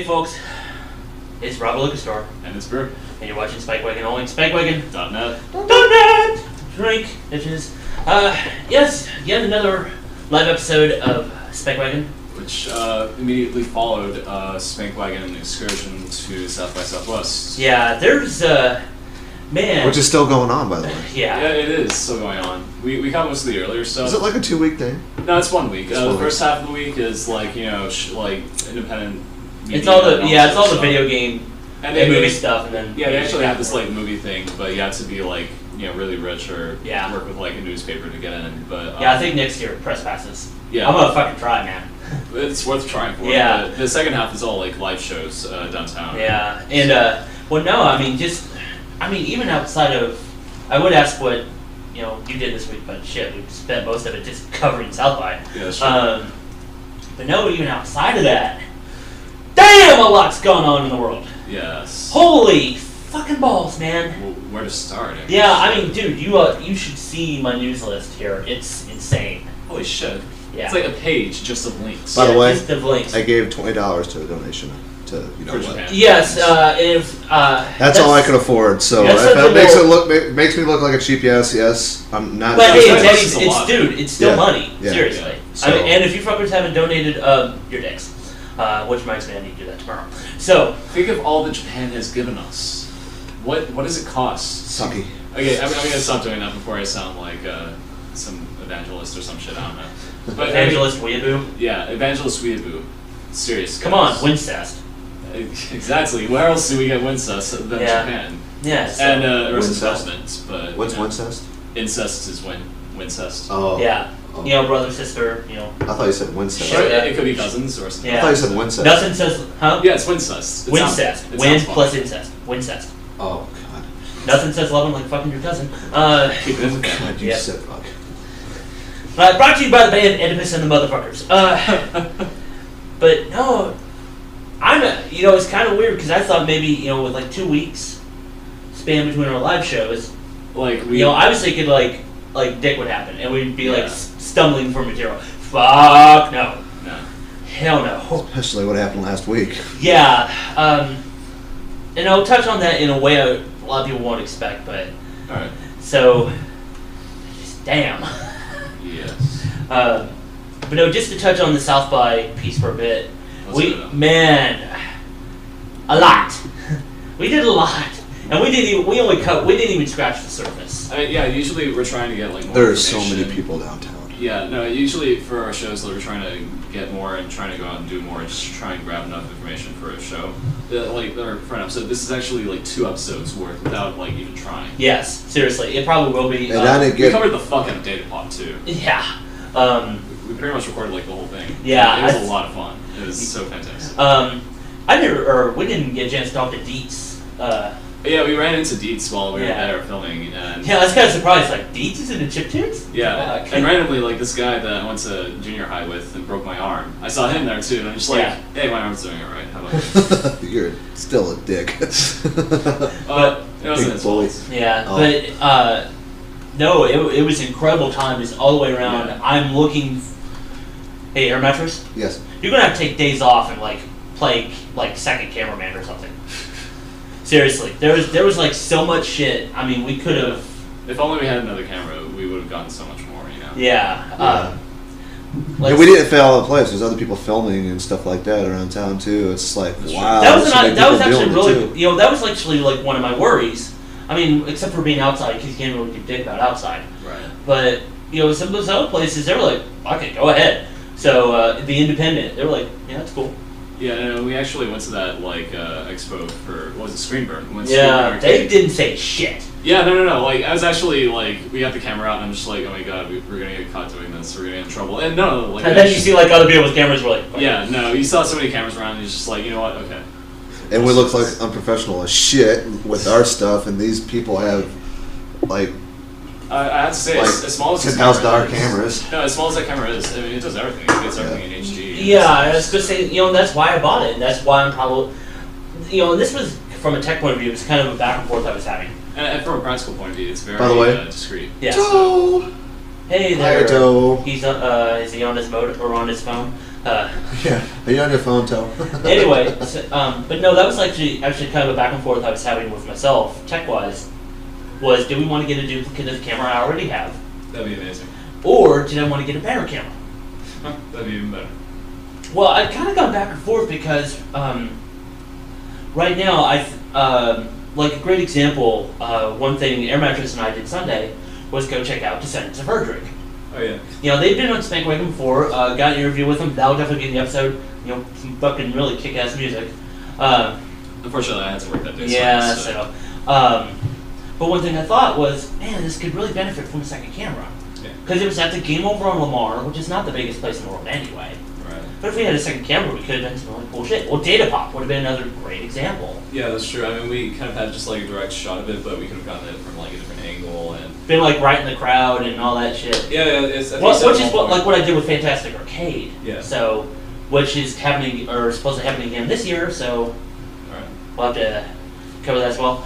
folks, it's Rob Lucas Store. And it's Brew. And you're watching Spikewagon only. Spikewagon.net. Drink, bitches. Yes, yet another live episode of Spikewagon. Which immediately followed Spankwagon excursion to South by Southwest. Yeah, there's, man. Which is still going on, by the way. Yeah. Yeah, it is still going on. We caught most of the earlier stuff. Is it like a 2-week thing? No, it's 1 week. It's the 1 first half of the week is like, you know, like independent media. It's all the, it's all the stuff. video game and movie stuff, and then yeah, they actually have this like movie thing, but you have to be like, you know, really rich or work with like a newspaper to get in. But yeah, I think next year press passes. Yeah, I'm gonna fucking try, man. It's worth trying for. Yeah, but the second half is all like live shows downtown. Yeah, and well, no, I mean even outside of, I would ask what you did this week, but shit, we spent most of it just covering South by. Yeah, sure. But no, even outside of that, damn, a lot's going on in the world. Yes. Holy fucking balls, man. Well, where to start? Yeah, I mean, dude, you should see my news list here. It's insane. Holy shit. Yeah. It's like a page just of links. By the way, just of links. I gave $20 to a donation to For Japan. Yes, that's all I can afford. So if that makes me look like a cheap yes, I'm not. But hey, it's it's still money. Yeah. Seriously. Yeah. So, I mean, and if you fuckers haven't donated, your dicks. Which reminds me, I need to do that tomorrow. So think of all that Japan has given us. What does it cost? Sucky. Okay, I'm gonna stop doing that before I sound like some evangelist or some shit. I don't know. But evangelist weeaboo. Yeah, evangelist weeaboo. Serious. Come on, Wincest. Exactly. Where else do we get Wincest than Japan? Yeah. So And investments, but what's Wincest? Incest is Wincest. Oh. Yeah. Oh. Brother, sister, I thought you said Wincest. Sure. It could be cousins or something. Yeah. I thought you said Wincest. Nothing says, huh? Yeah, it's Wincest. Wincest. Win plus incest. Wincest. Oh, God. Nothing says loving like fucking your cousin. Keep it in the God, you said fuck. Brought to you by the band Oedipus and the Motherfuckers. But no, it's kind of weird because I thought maybe, with like 2 weeks span between our live shows, like I was thinking like dick would happen and we'd be like stumbling for material. Fuck no. No. Hell no. Especially what happened last week. Yeah. And I'll touch on that in a way a lot of people won't expect, but alright. So just damn. Yes. But no, just to touch on the South by piece for a bit. A lot. We did a lot. And we didn't even scratch the surface. Usually we're trying to get like more There's so information. many people downtown. Yeah, no, usually for our shows we're trying to get more and trying to go out and do more and just try and grab enough information for a show. For an episode, this is actually like 2 episodes worth without like even trying. Yes, seriously. It probably will be. And we covered the fuck out of Data Pop too. Yeah. We pretty much recorded like the whole thing. Yeah. It was a lot of fun. It was so fantastic. We didn't get a chance to talk to Dietz. Yeah, we ran into Dietz while we were there filming, and I was kind of surprised. Like, Dietz is in the Chiptunes? Yeah, and randomly, like this guy that I went to junior high with and broke my arm, I saw him there too, and I'm just like, hey, my arm's doing alright. How about you? You're still a dick. But it wasn't his fault. Yeah, but no, it was an incredible time, just all the way around. Yeah. I'm looking. Hey, Air Mattress? Yes. You're gonna have to take days off and like play like second cameraman or something. Seriously, there was like so much shit. I mean, we could have. If only we had another camera, we would have gotten so much more. Yeah. We didn't fail all the place. There's other people filming and stuff like that around town too. It's like wow. That was actually really that was actually like one of my worries. I mean, except for being outside, because you can't really give dick about outside. Right. But some of those other places, they were like, okay, go ahead. So the Independent, they were like, yeah, that's cool. Yeah, no, we actually went to that like expo for what was it, Screenburn? They didn't say shit. Yeah, no. Like I was actually like, we got the camera out, and I'm just like, oh my god, we're gonna get caught doing this. We're gonna get in trouble. And no, like. And then you see like other people with cameras, were like. Okay. Yeah, no, you saw so many cameras around, and you're just like, you know what? Okay. And we look like unprofessional as shit with our stuff, and these people have like. I have to say, like as small as $10,000 cameras. No, as small as that camera is, I mean, it does everything. It gets everything in HD. Yeah, I was gonna say, that's why I bought it, and that's why I'm probably, and this was from a tech point of view. It was kind of a back and forth I was having. And from a practical point of view, it's very By the way, discreet. Yeah. Joe. Hey there. Hi, Joe. He's is he on his motor or on his phone? Yeah, are you on your phone, Tel? Anyway, so, but no, that was actually kind of a back and forth I was having with myself, tech-wise, was do we want to get a duplicate of the camera I already have? That'd be amazing. Or did I want to get a better camera? Huh, that'd be even better. Well, I've kind of gone back and forth because right now like a great example, one thing Air Mattress and I did Sunday was go check out Descendants of Erdrick. Oh yeah. You know, they've been on Spankwagon before, got an interview with them, that'll definitely be in the episode, you know, some fucking really kick-ass music. Unfortunately, I had to work that day. Yeah, so. But one thing I thought was, man, this could really benefit from a second camera. Because it was at the Game Over on Lamar, which is not the biggest place in the world anyway. Right. But if we had a second camera, we could have done some really cool shit. Well, Data Pop would have been another great example. Yeah, that's true. I mean, we kind of had just like a direct shot of it, but we could have gotten it from like a different angle and Been like right in the crowd and all that shit. yeah, it's Which is what I did with Fantastic Arcade. Yeah. So, which is happening or supposed to happen again this year. So, All right. we'll have to cover that as well.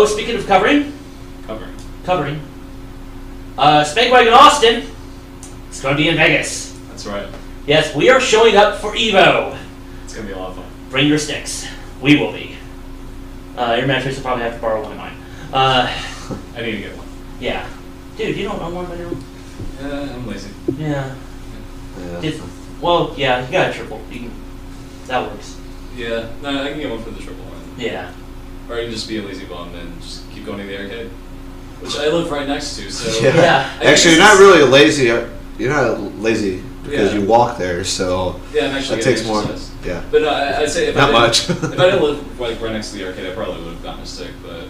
Speaking of covering. Spankwagon Austin. It's going to be in Vegas. That's right. Yes, we are showing up for Evo. It's gonna be a lot of fun. Bring your sticks. We will be. Your mattress will probably have to borrow one of mine. I need to get one. Yeah. Dude, you don't own one by now? Yeah, I'm lazy. Yeah. Yeah. Well, yeah, you got a triple. You can, that works. Yeah, no, I can get one for the triple one. Yeah. Or I can just be a lazy bum and just keep going to the arcade, which I live right next to. So Yeah. Actually, you're not really lazy. You're not lazy because Yeah. you walk there, so yeah, I'm actually that getting takes more. exercise. Yeah. But no, I'd say if Not I much. didn't, if I didn't live like right next to the arcade, I probably would have gotten a stick. But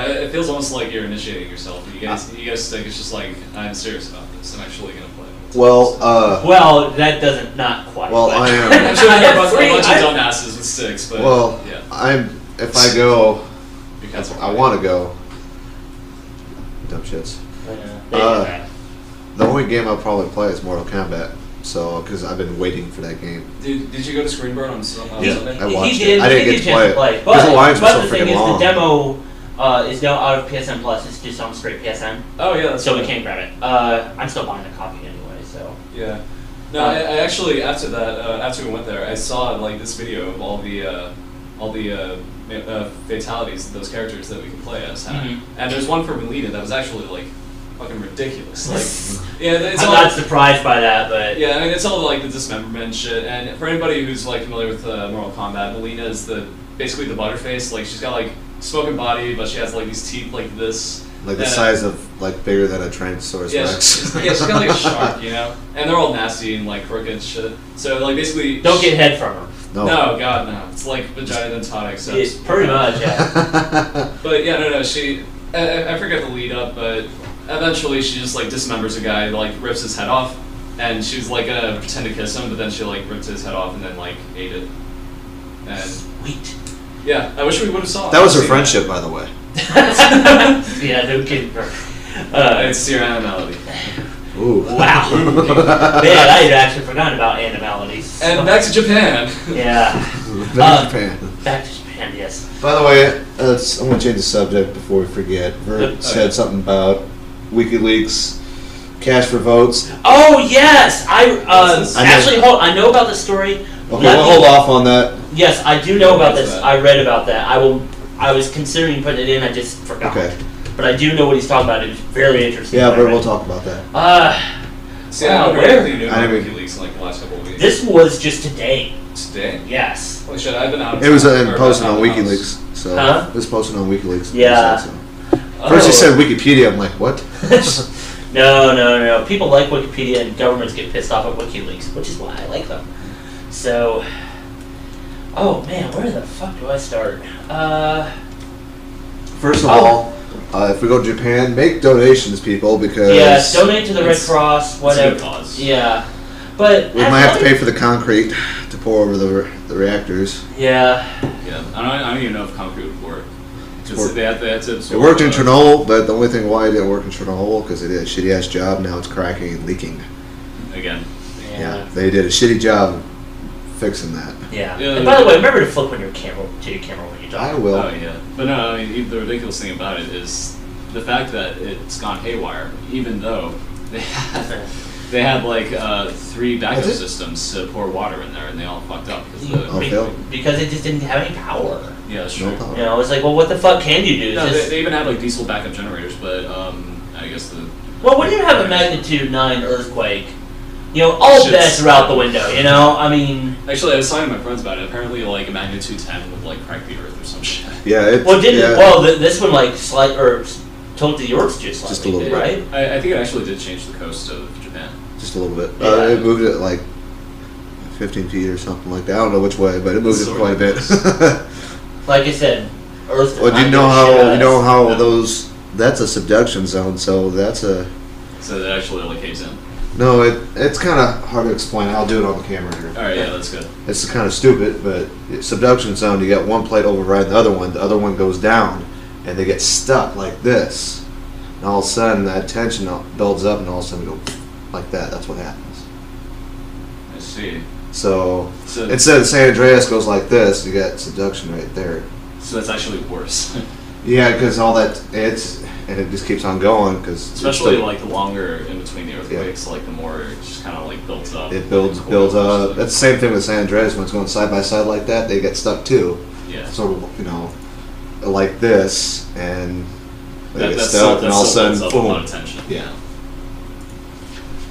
it feels almost like you're initiating yourself. You get a stick. It's just like I'm serious about this. I'm actually gonna play. Well, that doesn't not quite. Well, but- I am. I'm sure I have a bunch of I- dumbasses with sticks, but Well, yeah. If I go, Because I want to go. Dumb shits. They do that. The only game I'll probably play is Mortal Kombat. So, because I've been waiting for that game. Did you go to Screenburn on Sunday? I watched He did. it. I didn't he get did to play it. But Because the lines were so the thing freaking is, long. the demo is now out of PSN Plus. It's just on straight PSN. Oh yeah, that's So we right. can't grab it. I'm still buying a copy anyway. So. Yeah. No, I actually after that, after we went there, I saw like this video of all the fatalities that those characters that we can play as had. Mhm. And there's one for Melina that was actually like fucking ridiculous. Like, yeah, it's I'm all, not surprised by that, but yeah, I mean it's all like the dismemberment shit. And for anybody who's like familiar with Mortal Kombat, Melina is basically the butterface. Like she's got like smoking body, but she has like these teeth like this. Like the And- size of, like, bigger than a Tyrannosaurus Yeah, Rex. she's got like a shark, you know, and they're all nasty and like crooked and shit. So like basically, don't get head from her. No. No, God, no. It's like vagina and tonic, except It's pretty much, yeah. But yeah, no. She, I forget the lead up, but eventually she just like dismembers a guy, like rips his head off, and she was like gonna pretend to kiss him, but then she like ripped his head off and then like ate it. And Sweet. yeah, I wish we would have saw. That was her friendship, by the way. Yeah, no kidding. It's your animality. Ooh. Wow. Man, I had actually forgotten about animalities. And back to Japan. Yeah. Back to Japan. Back to Japan, yes. By the way, I'm going to change the subject before we forget. Vert said something about WikiLeaks, cash for votes. Oh, yes! I I know about the story. Okay, we'll hold off on that. Yes, I do know about this. That. I read about that. I was considering putting it in, I just forgot. Okay. But I do know what he's talking about. It was very interesting. Yeah, but we'll talk about that. See, Wow, I haven't where? really knew I about didn't- WikiLeaks in like the last couple of weeks. This was just today. Today? Yes. Holy shit, I've been out of It was town, or posted out on of the house. WikiLeaks. So Huh? it was posted on WikiLeaks. Yeah. So. First he said Wikipedia. I'm like, what? No. People like Wikipedia and governments get pissed off at WikiLeaks, which is why I like them. So, oh man, where the fuck do I start? First of all, if we go to Japan, make donations, people, because Yes, donate to the Red It's- Cross, It's a whatever. good cause. Yeah, but we might have to pay for the concrete to pour over the reactors. Yeah, Yeah, I don't even know if concrete would work. Work. Because they had to It worked in Chernobyl, but the only thing why it didn't work in Chernobyl because they did a shitty ass job. Now it's cracking and leaking. Again. Yeah, they did a shitty job fixing that. Yeah. Yeah. And by the way, remember to flip on your camera when you talk. I will. Oh yeah, but no, I mean the ridiculous thing about it is the fact that it's gone haywire, even though they had They had like 3 backup systems to pour water in there, and they all fucked up because it just didn't have any power. Yeah, that's true. You know, it's like, well, what the fuck can you do? No, they even had like diesel backup generators, but I guess the. Well, when you have a magnitude 9 earthquake, you know, all bets are out the window. You know, I mean. Actually, I was talking to my friends about it. Apparently, like a magnitude 10 would like crack the earth or some shit. Yeah. This one like tilted the earth just a little bit, right? I think it actually did change the coast of Japan. Just a little bit. It moved it like 15 feet or something like that. I don't know which way, but it moved it quite a bit. Like I said, Earth. Well, do you know how those? That's a subduction zone, so that's a. So that actually like caves in. No, it's kind of hard to explain. I'll do it on the camera here. All right, yeah, that's good. It's kind of stupid, but subduction zone. You got one plate overriding the other one. The other one goes down, and they get stuck like this. And all of a sudden, that tension builds up, and all of a sudden, go like that. That's what happens. I see. So instead of San Andreas goes like this, you got subduction right there. So that's actually worse. Yeah, because all that and it just keeps on going because especially like the longer in between the earthquakes, like the more it just kind of like builds up. It builds up. That's the same thing with San Andreas when it's going side by side like that. They get stuck too. Yeah. Sort of, like this, and they get stuck, and all of a sudden, boom. A lot of tension. Yeah.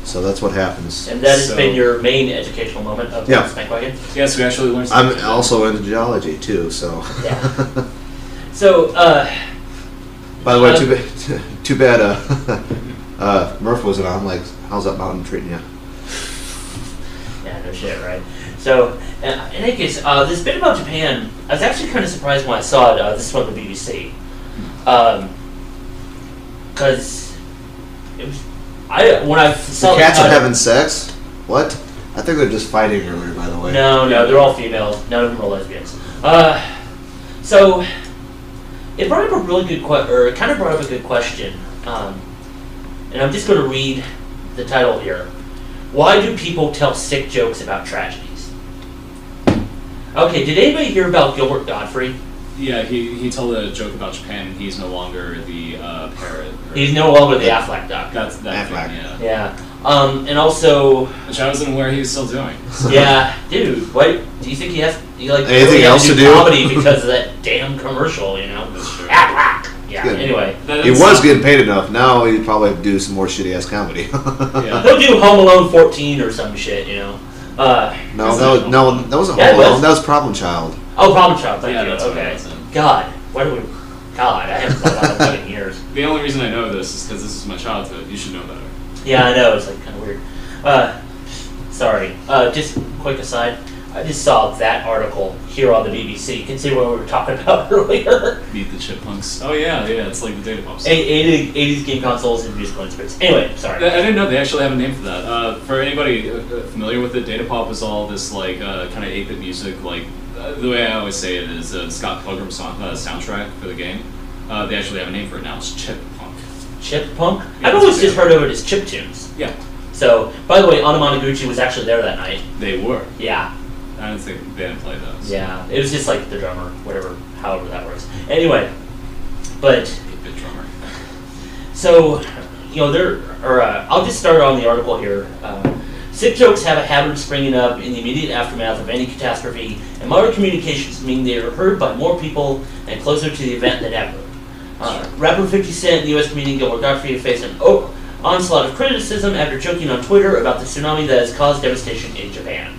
So that's what happens. And that has been your main educational moment of Spankwagon? Yes, we actually learned something. I'm also into geology too, so. Yeah. So, by the way, too bad Murph wasn't on. Like, how's that mountain treating you? Yeah, no shit, right? So, in any case, this bit about Japan, I was actually kind of surprised when I saw it. This is from the BBC. Because it was. When I saw the cats are having sex? What? I think they're just fighting earlier, by the way. No, they're all females. None of them are lesbians. So it brought up a really good it kind of brought up a good question. And I'm just going to read the title here. Why do people tell sick jokes about tragedies? Okay, did anybody hear about Gilbert Gottfried? Yeah, he told a joke about Japan. He's no longer the parrot. He's no longer the Affleck duck. That's that Affleck. Thing, yeah. Yeah. And also. Which I wasn't aware he was still doing. So. Yeah, dude. What do you think he has? Anything else to do? Comedy because of that damn commercial, you know. That's true. Affleck. Yeah. Good. Anyway. He was getting paid enough. Now he'd probably have to do some more shitty ass comedy. Yeah. He'll do Home Alone 14 or some shit, you know. No, that wasn't Home Alone. That was Problem Child. Oh, Problem Child. Thank you. That's okay. God, why do we? God, I haven't thought about it in years. The only reason I know this is because this is my childhood. You should know better. Yeah, I know. It's like kind of weird. Sorry. Just quick aside. I just saw that article here on the BBC. You can see what we were talking about earlier. Meet the Chipmunks. Oh yeah, it's like the data pops. 80s game consoles and musical instruments. Anyway, sorry. I didn't know they actually have a name for that. For anybody familiar with it, data pop is all this like kind of 8-bit music. Like the way I always say it is Scott Pilgrim soundtrack for the game. They actually have a name for it now. It's chip punk. Chip punk? Yeah, I've always just heard of it as chip tunes. Yeah. So, by the way, Anamanaguchi was actually there that night. They were. Yeah. I don't think they didn't play those. Yeah, it was just like the drummer, whatever, however that works. Anyway, but 8-bit drummer. So, I'll just start on the article here. Sick jokes have a habit of springing up in the immediate aftermath of any catastrophe, and modern communications mean they are heard by more people and closer to the event than ever. Rapper 50 Cent and U.S. comedian Gilbert Gottfried faced an onslaught of criticism after joking on Twitter about the tsunami that has caused devastation in Japan.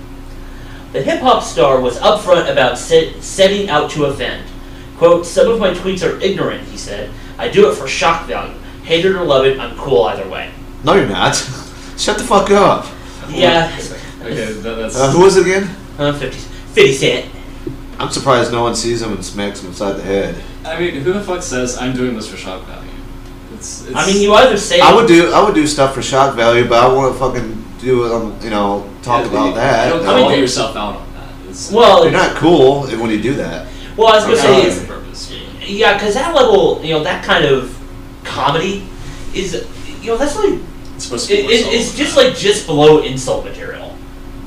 The hip-hop star was upfront about setting out to offend. Quote, "Some of my tweets are ignorant," he said. "I do it for shock value. Hate it or love it, I'm cool either way." No, you're not. Shut the fuck up. Yeah. Okay, that's... who was it again? 50 Cent. I'm surprised no one sees him and smacks him inside the head. I mean, who the fuck says I'm doing this for shock value? It's I mean, you either say... I would do stuff for shock value, but I wouldn't fucking do it, talk about that. Don't call yourself out on that. You're not cool when you do that. Well, I was going to say... That's the purpose. Yeah, because that level, that kind of comedy is, that's like... It's supposed to be it's just like just below insult material,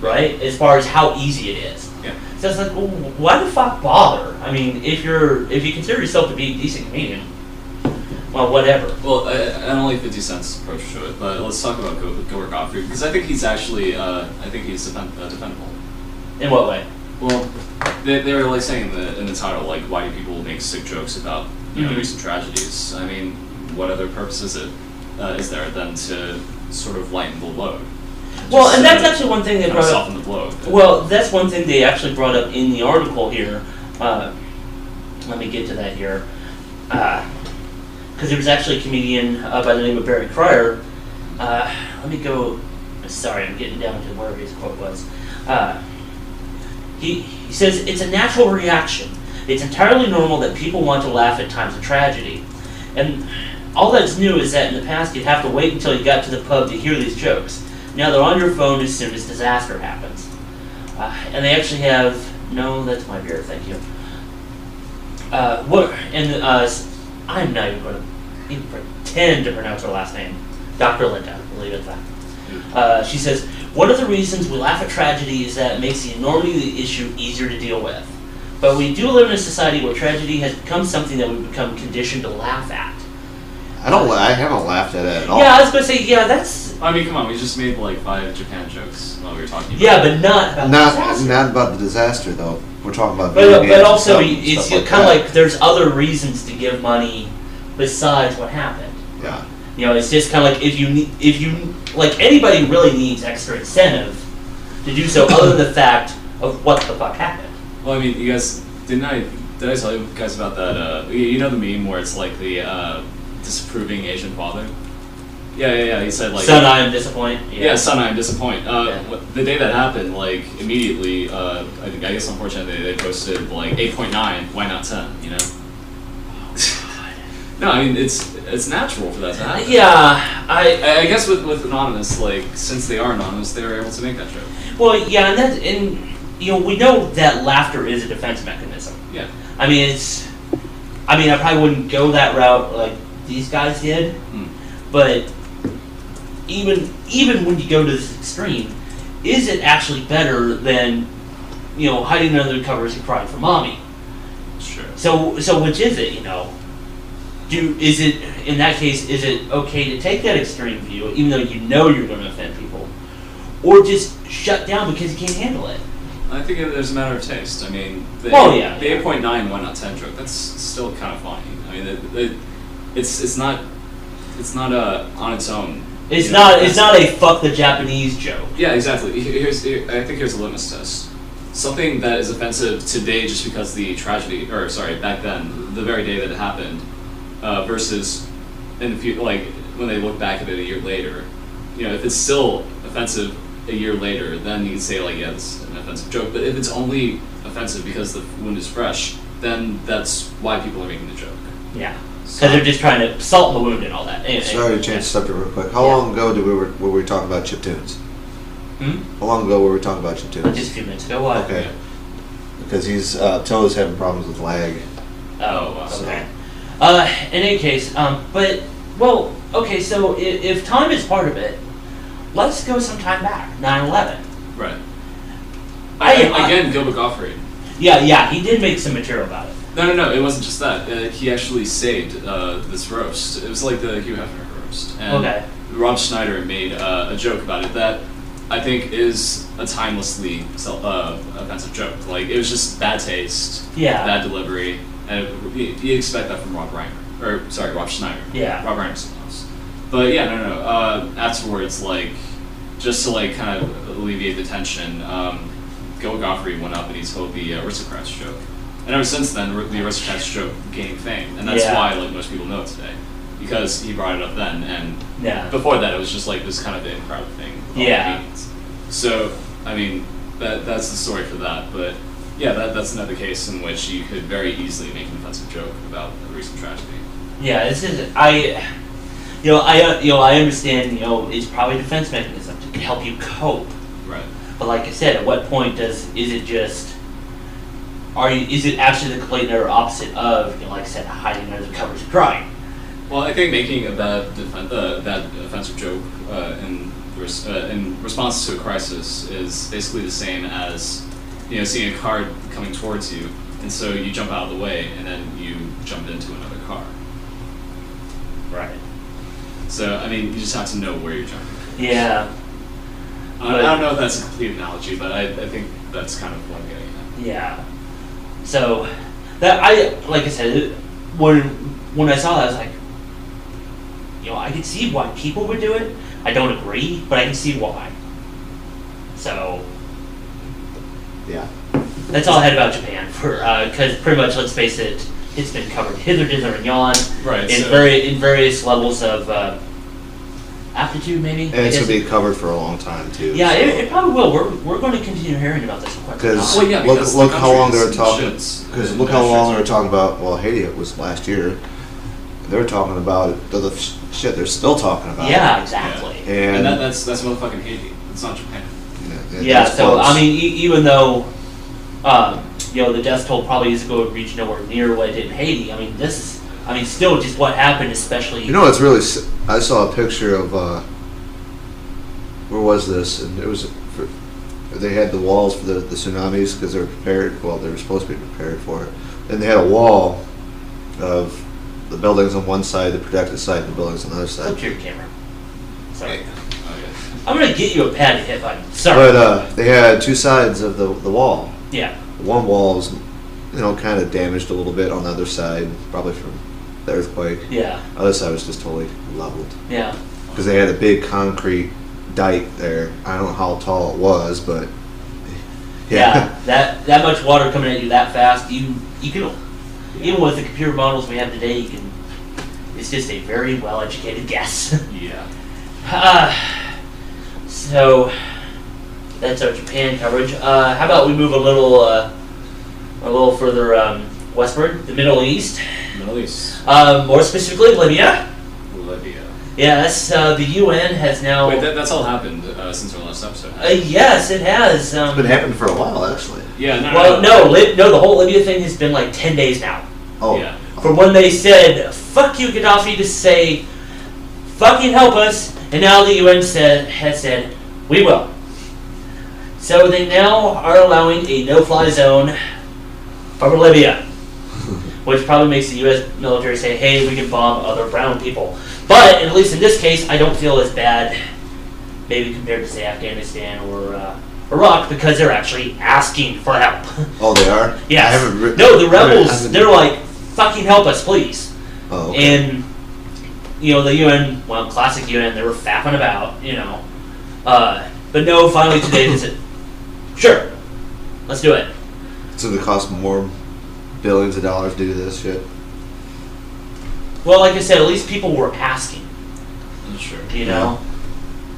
right? As far as how easy it is. Yeah. So it's like, well, why the fuck bother? I mean, if you consider yourself to be a decent comedian, well, whatever. Well, an only 50 cents approach to it, but let's talk about Gilbert Gottfried, because I think he's actually, I think he's defendable. In what way? Well, they were like saying in the title, like, why do people make sick jokes about recent tragedies? I mean, what other purpose is there than to sort of lighten the load? Well, and that's actually one thing they brought up. Soften the blow. Well, that's one thing they actually brought up in the article here. Let me get to that here. Because there was actually a comedian by the name of Barry Cryer. Let me go. Sorry, I'm getting down to where his quote was. He says, "It's a natural reaction. It's entirely normal that people want to laugh at times of tragedy. And all that's new is that in the past you'd have to wait until you got to the pub to hear these jokes. Now they're on your phone as soon as disaster happens." And they actually have, no, that's my beer, thank you. I'm not even going to even pretend to pronounce her last name. Dr. Linda, we'll leave it at that. She says, "One of the reasons we laugh at tragedy is that it makes the enormity of the issue easier to deal with. But we do live in a society where tragedy has become something that we've become conditioned to laugh at." I haven't laughed at it at all. Yeah, I was going to say, yeah, that's... I mean, come on, we just made like 5 Japan jokes while we were talking about Yeah, but not about the disaster. Not about the disaster, though. We're talking about But also, stuff, it's stuff kind of that. like there's other reasons to give money besides what happened. Yeah. You know, it's just kind of like if you like anybody really needs extra incentive to do so, other than the fact of what the fuck happened. Well, I mean, you guys, did I tell you guys about that? You know the meme where it's like the disapproving Asian father? Yeah. He said like, "Son, I am disappointed." Yeah, son, I am disappointed. Yeah. The day that happened, like immediately, I guess unfortunately they posted like 8.9. Why not 10? You know? No, I mean it's natural for that to happen. Yeah, I guess with Anonymous, like since they are anonymous, they were able to make that joke. well, yeah, and you know we know that laughter is a defense mechanism. Yeah. I mean I probably wouldn't go that route like these guys did, but even when you go to this extreme, is it actually better than hiding under the covers and crying for mommy? Sure. So which is it? Is it in that case? Is it okay to take that extreme view, even though you know you're going to offend people, or just shut down because you can't handle it? I think there's a matter of taste. I mean, the 8.9 why not 10 joke, that's still kind of funny. I mean, it's not on its own. It's not a fuck the Japanese joke. Yeah, exactly. I think here's a litmus test. Something that is offensive today just because the tragedy, or sorry, back then, the very day that it happened, versus in the future, like when they look back at it a year later, if it's still offensive a year later, then you can say like, yeah, this is an offensive joke. But if it's only offensive because the wound is fresh, then that's why people are making the joke. Yeah, because they're just trying to salt the wound and all that. Sorry to change the subject real quick. How long ago were we talking about chiptunes? How long ago were we talking about chiptunes? Just a few minutes ago. What? Okay. Because he's Toe's having problems with lag. Oh, wow. So. Okay. In any case, okay, so if time is part of it, let's go some time back, 9/11. Right. Again, Gilbert Gottfried. Yeah, he did make some material about it. No, it wasn't just that. He actually saved this roast. It was like the Hugh Hefner roast. And okay. Rob Schneider made a joke about it that I think is a timelessly offensive joke. Like, it was just bad taste, bad delivery, and you expect that from Rob Schneider. Yeah. Rob Reiner's someone else. But yeah, no. Afterwards, like, just to like kind of alleviate the tension, Gilbert Gottfried went up and he told the aristocrats joke. And ever since then, the aristocrats joke gained fame, and that's why like most people know it today, because he brought it up then. And before that, it was just like this kind of in crowd thing. Yeah. So I mean, that's the story for that. But yeah, that's another case in which you could very easily make an offensive joke about a recent tragedy. Yeah, this is I understand. It's probably a defense mechanism to help you cope. Right. But like I said, at what point is it actually the complete and utter opposite of, like I said, hiding under the covers and crying? Well, I think making a bad offensive joke in response to a crisis is basically the same as seeing a car coming towards you, and so you jump out of the way and then you jump into another car. Right. So, I mean, you just have to know where you're jumping. Yeah. I don't know if that's a complete analogy, but I think that's kind of what I'm getting at. Yeah. So, like I said, when I saw that, I was like, I could see why people would do it. I don't agree, but I can see why. So, Yeah. that's all I had about Japan because pretty much, let's face it, it's been covered hither, dither, and yon. Right. In various levels of aptitude, maybe. And it's going to be covered for a long time, too. Yeah, so. it probably will. We're going to continue hearing about this for quite some Because time. look how long they were talking. Because Because look how long they were talking about. Well, Haiti was last year. They were talking about it. The shit they're still talking about. Yeah, exactly. Yeah. And that's motherfucking Haiti. It's not Japan. Yeah. that's So close. I mean, even though the death toll probably isn't going to reach nowhere near what it did in Haiti. I mean, still just what happened, especially. It's really. I saw a picture of. Where was this? And it was. They had the walls for the tsunamis because they were prepared. Well, they were supposed to be prepared for it. And they had a wall of the buildings on one side, the protected side, and the buildings on the other side. Flip to your camera. Sorry. Oh, yeah. I'm going to get you a pad to hit button. Sorry. But they had two sides of the wall. Yeah. One wall was, kind of damaged a little bit on the other side, probably from the earthquake. Yeah. The other side was just totally leveled. Yeah. Because they had a big concrete dike there. I don't know how tall it was, but Yeah. that much water coming at you that fast, you can, even with the computer models we have today, it's just a very well educated guess. Yeah. So that's our Japan coverage. How about we move a little further westward, the Middle East. Middle East. More specifically, Libya. Libya. Yeah, that's the UN has now. Wait, that's all happened since our last episode. Yes, it has. it's been happening for a while, actually. Yeah. No, the whole Libya thing has been like 10 days now. Oh. Yeah. From when they said, "Fuck you, Gaddafi," to say, "Fucking help us," and now the UN has said, "We will." So they now are allowing a no-fly zone over Libya, which probably makes the U.S. military say, "Hey, we can bomb other brown people." But at least in this case, I don't feel as bad, maybe compared to say Afghanistan or Iraq, because they're actually asking for help. Oh, they are? Yes. I haven't No, the rebels, they're like, "Fucking help us, please." Oh, okay. And, the UN, well, classic UN, they were fapping about, But no, finally today they said, "Sure, let's do it." So it cost more billions of dollars to do this shit? Well, like I said, at least people were asking, Sure.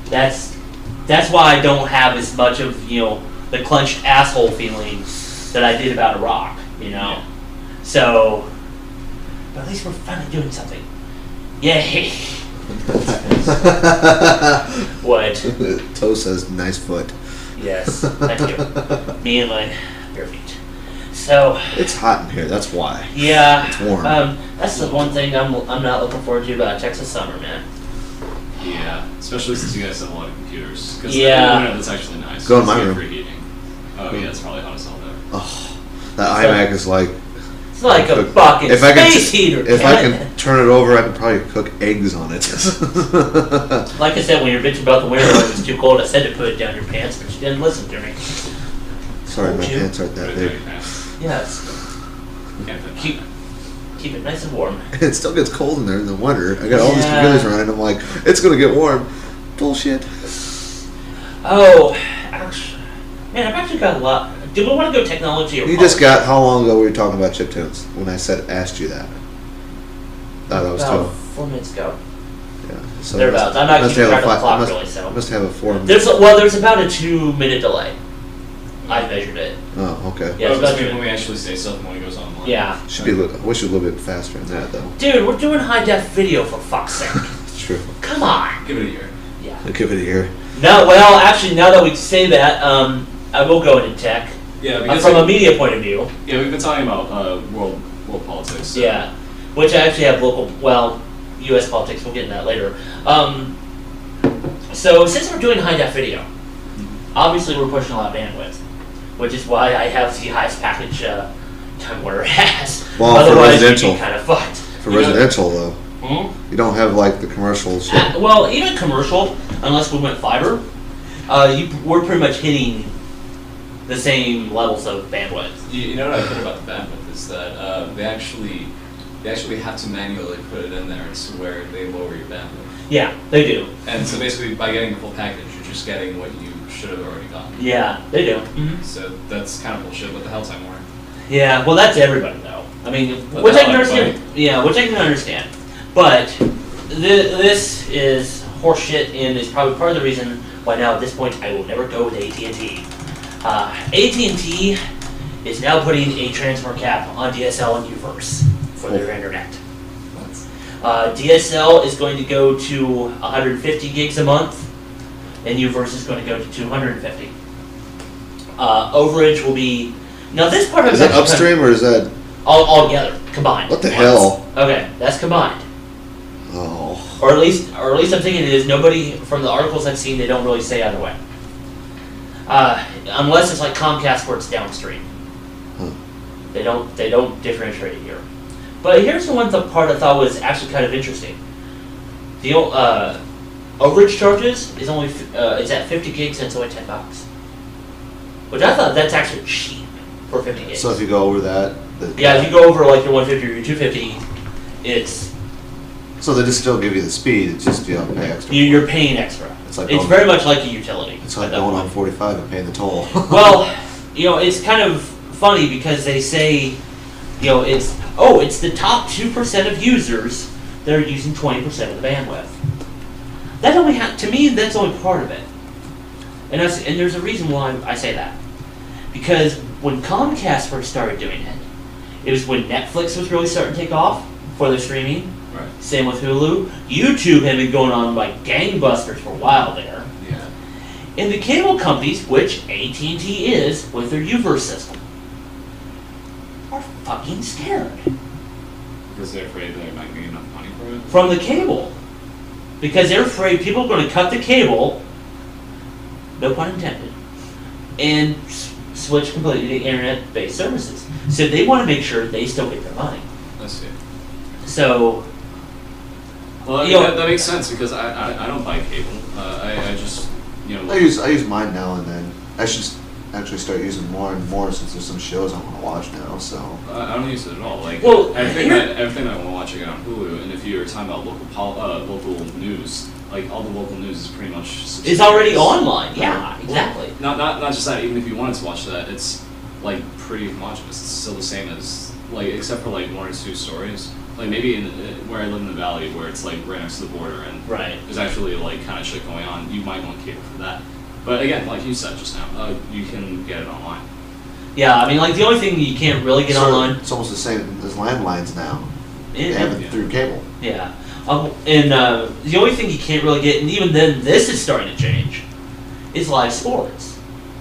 That's why I don't have as much of, the clenched asshole feeling that I did about Iraq, Yeah. So, but at least we're finally doing something. Yay. What? Toe says nice foot. Yes, thank you. Me and my bare feet. So, It's hot in here, that's why. yeah. It's warm. That's the one thing I'm not looking forward to about Texas summer, man. Yeah, especially since you guys have a lot of computers. Because Yeah. that's actually nice. Go in my It's good room. for heating. Oh yeah, it's probably hot as hell there. Oh, that iMac is like... It's like a Cook- fucking if I can space heater. If I can turn it over, I can probably cook eggs on it. Like I said, when you're bitching about the winter when it's too cold, I said to put it down your pants, but you didn't listen to me. Sorry, my Jim. pants aren't that Put it big. down your pants. Yes. Can't fit Keep it nice and warm. It still gets cold in there in the winter. I got all these Yeah. computers running. I'm like, it's gonna get warm. Bullshit. Oh, actually, man, I've actually got a lot. Do we want to go technology or You just got, how long ago we were talking about chiptunes when I asked you that? Oh, that was about tough. 4 minutes ago. Yeah. So Thereabouts. I'm not must keeping have track of the a clock must- really, so. Must have a 4 minute. There's about a 2-minute delay. I measured it. Oh, okay. Yeah, Oh, it's because about when we actually say stuff and when it goes online. Yeah. Should be I wish it was a little bit faster than that, though. Dude, we're doing high def video for fuck's sake. It's true. Come on. Give it a year. Yeah. I'll give it a year. No, well, actually, now that we say that, I will go into tech. Yeah, because From a media point of view. yeah, we've been talking about world politics. So. Yeah. Which I actually have U.S. politics. We'll get into that later. So since we're doing high def video, obviously we're pushing a lot of bandwidth, which is why I have the highest package Time Warner has. Well, for Otherwise, you'd residential. be kind of fucked. For residential, though. You don't have like the commercial shit. Well, even commercial, unless we went fiber, we're pretty much hitting the same levels of bandwidth. You know what I heard about the bandwidth is that they actually have to manually put it in there to where they lower your bandwidth. Yeah, they do. And so basically, by getting the full package, you're just getting what you should have already gotten. Yeah, they do. So that's kind of bullshit. What the hell, Time Warner? Yeah, well, that's everybody though. I mean, But which I that's can like understand. Yeah, which I can understand. But this is horseshit, and is probably part of the reason why now at this point I will never go with AT&T. AT&T is now putting a transfer cap on DSL and Uverse for their internet. DSL is going to go to 150 gigs a month, and Uverse is going to go to 250. Overage will be now this part of Is that upstream or is that all together combined? what the hell? Okay, that's combined. Oh, Or at least I'm thinking it is. Nobody from the articles I've seen, they don't really say either way. Unless it's like Comcast where it's downstream. They don't differentiate here. But here's the one part I thought was actually kind of interesting. The overage charges is only it's at 50 gigs and it's only $10, which I thought that's actually cheap for 50 gigs. so if you go over that, Yeah, if you go over like your 150 or your 250, it's so they just still give you the speed. It's just you have to pay extra. you're paying extra. It's like It's going- very much like a utility. It's like at that going point. on 45 and paying the toll. Well, it's kind of funny because they say, it's the top 2% of users that are using 20% of the bandwidth. That only to me, that's only part of it. And there's a reason why I say that. Because when Comcast first started doing it, it was when Netflix was really starting to take off for their streaming. Right. Same with Hulu. YouTube had been going on like gangbusters for a while there. Yeah. And the cable companies, which AT&T is with their Uverse system, are fucking scared Because they're afraid they might get enough money for it. from the cable. Because they're afraid people are going to cut the cable, no pun intended, and switch completely to internet-based services. So they want to make sure they still get their money. I see. So, Well, I mean, that makes sense because I don't buy cable. I just I use mine now and then. I should actually start using more and more since there's some shows I want to watch now. So I don't use it at all. Like Well, everything I want to watch I get on Hulu. And if you're talking about local news, like all the local news is pretty much it's already online. Yeah, exactly. Not just that. Even if you wanted to watch that, it's like pretty homogenous. It's still the same as like except for like one or two stories. Like maybe in where I live in the valley, where it's like right next to the border, and Right. there's actually like kind of shit going on. You might want cable for that. But again, like you said just now, you can get it online. Yeah, I mean, like the only thing you can't really get online. It's almost the same as landlines now. They Yeah. have it through cable. Yeah. And the only thing you can't really get, and even then, this is starting to change, is live sports.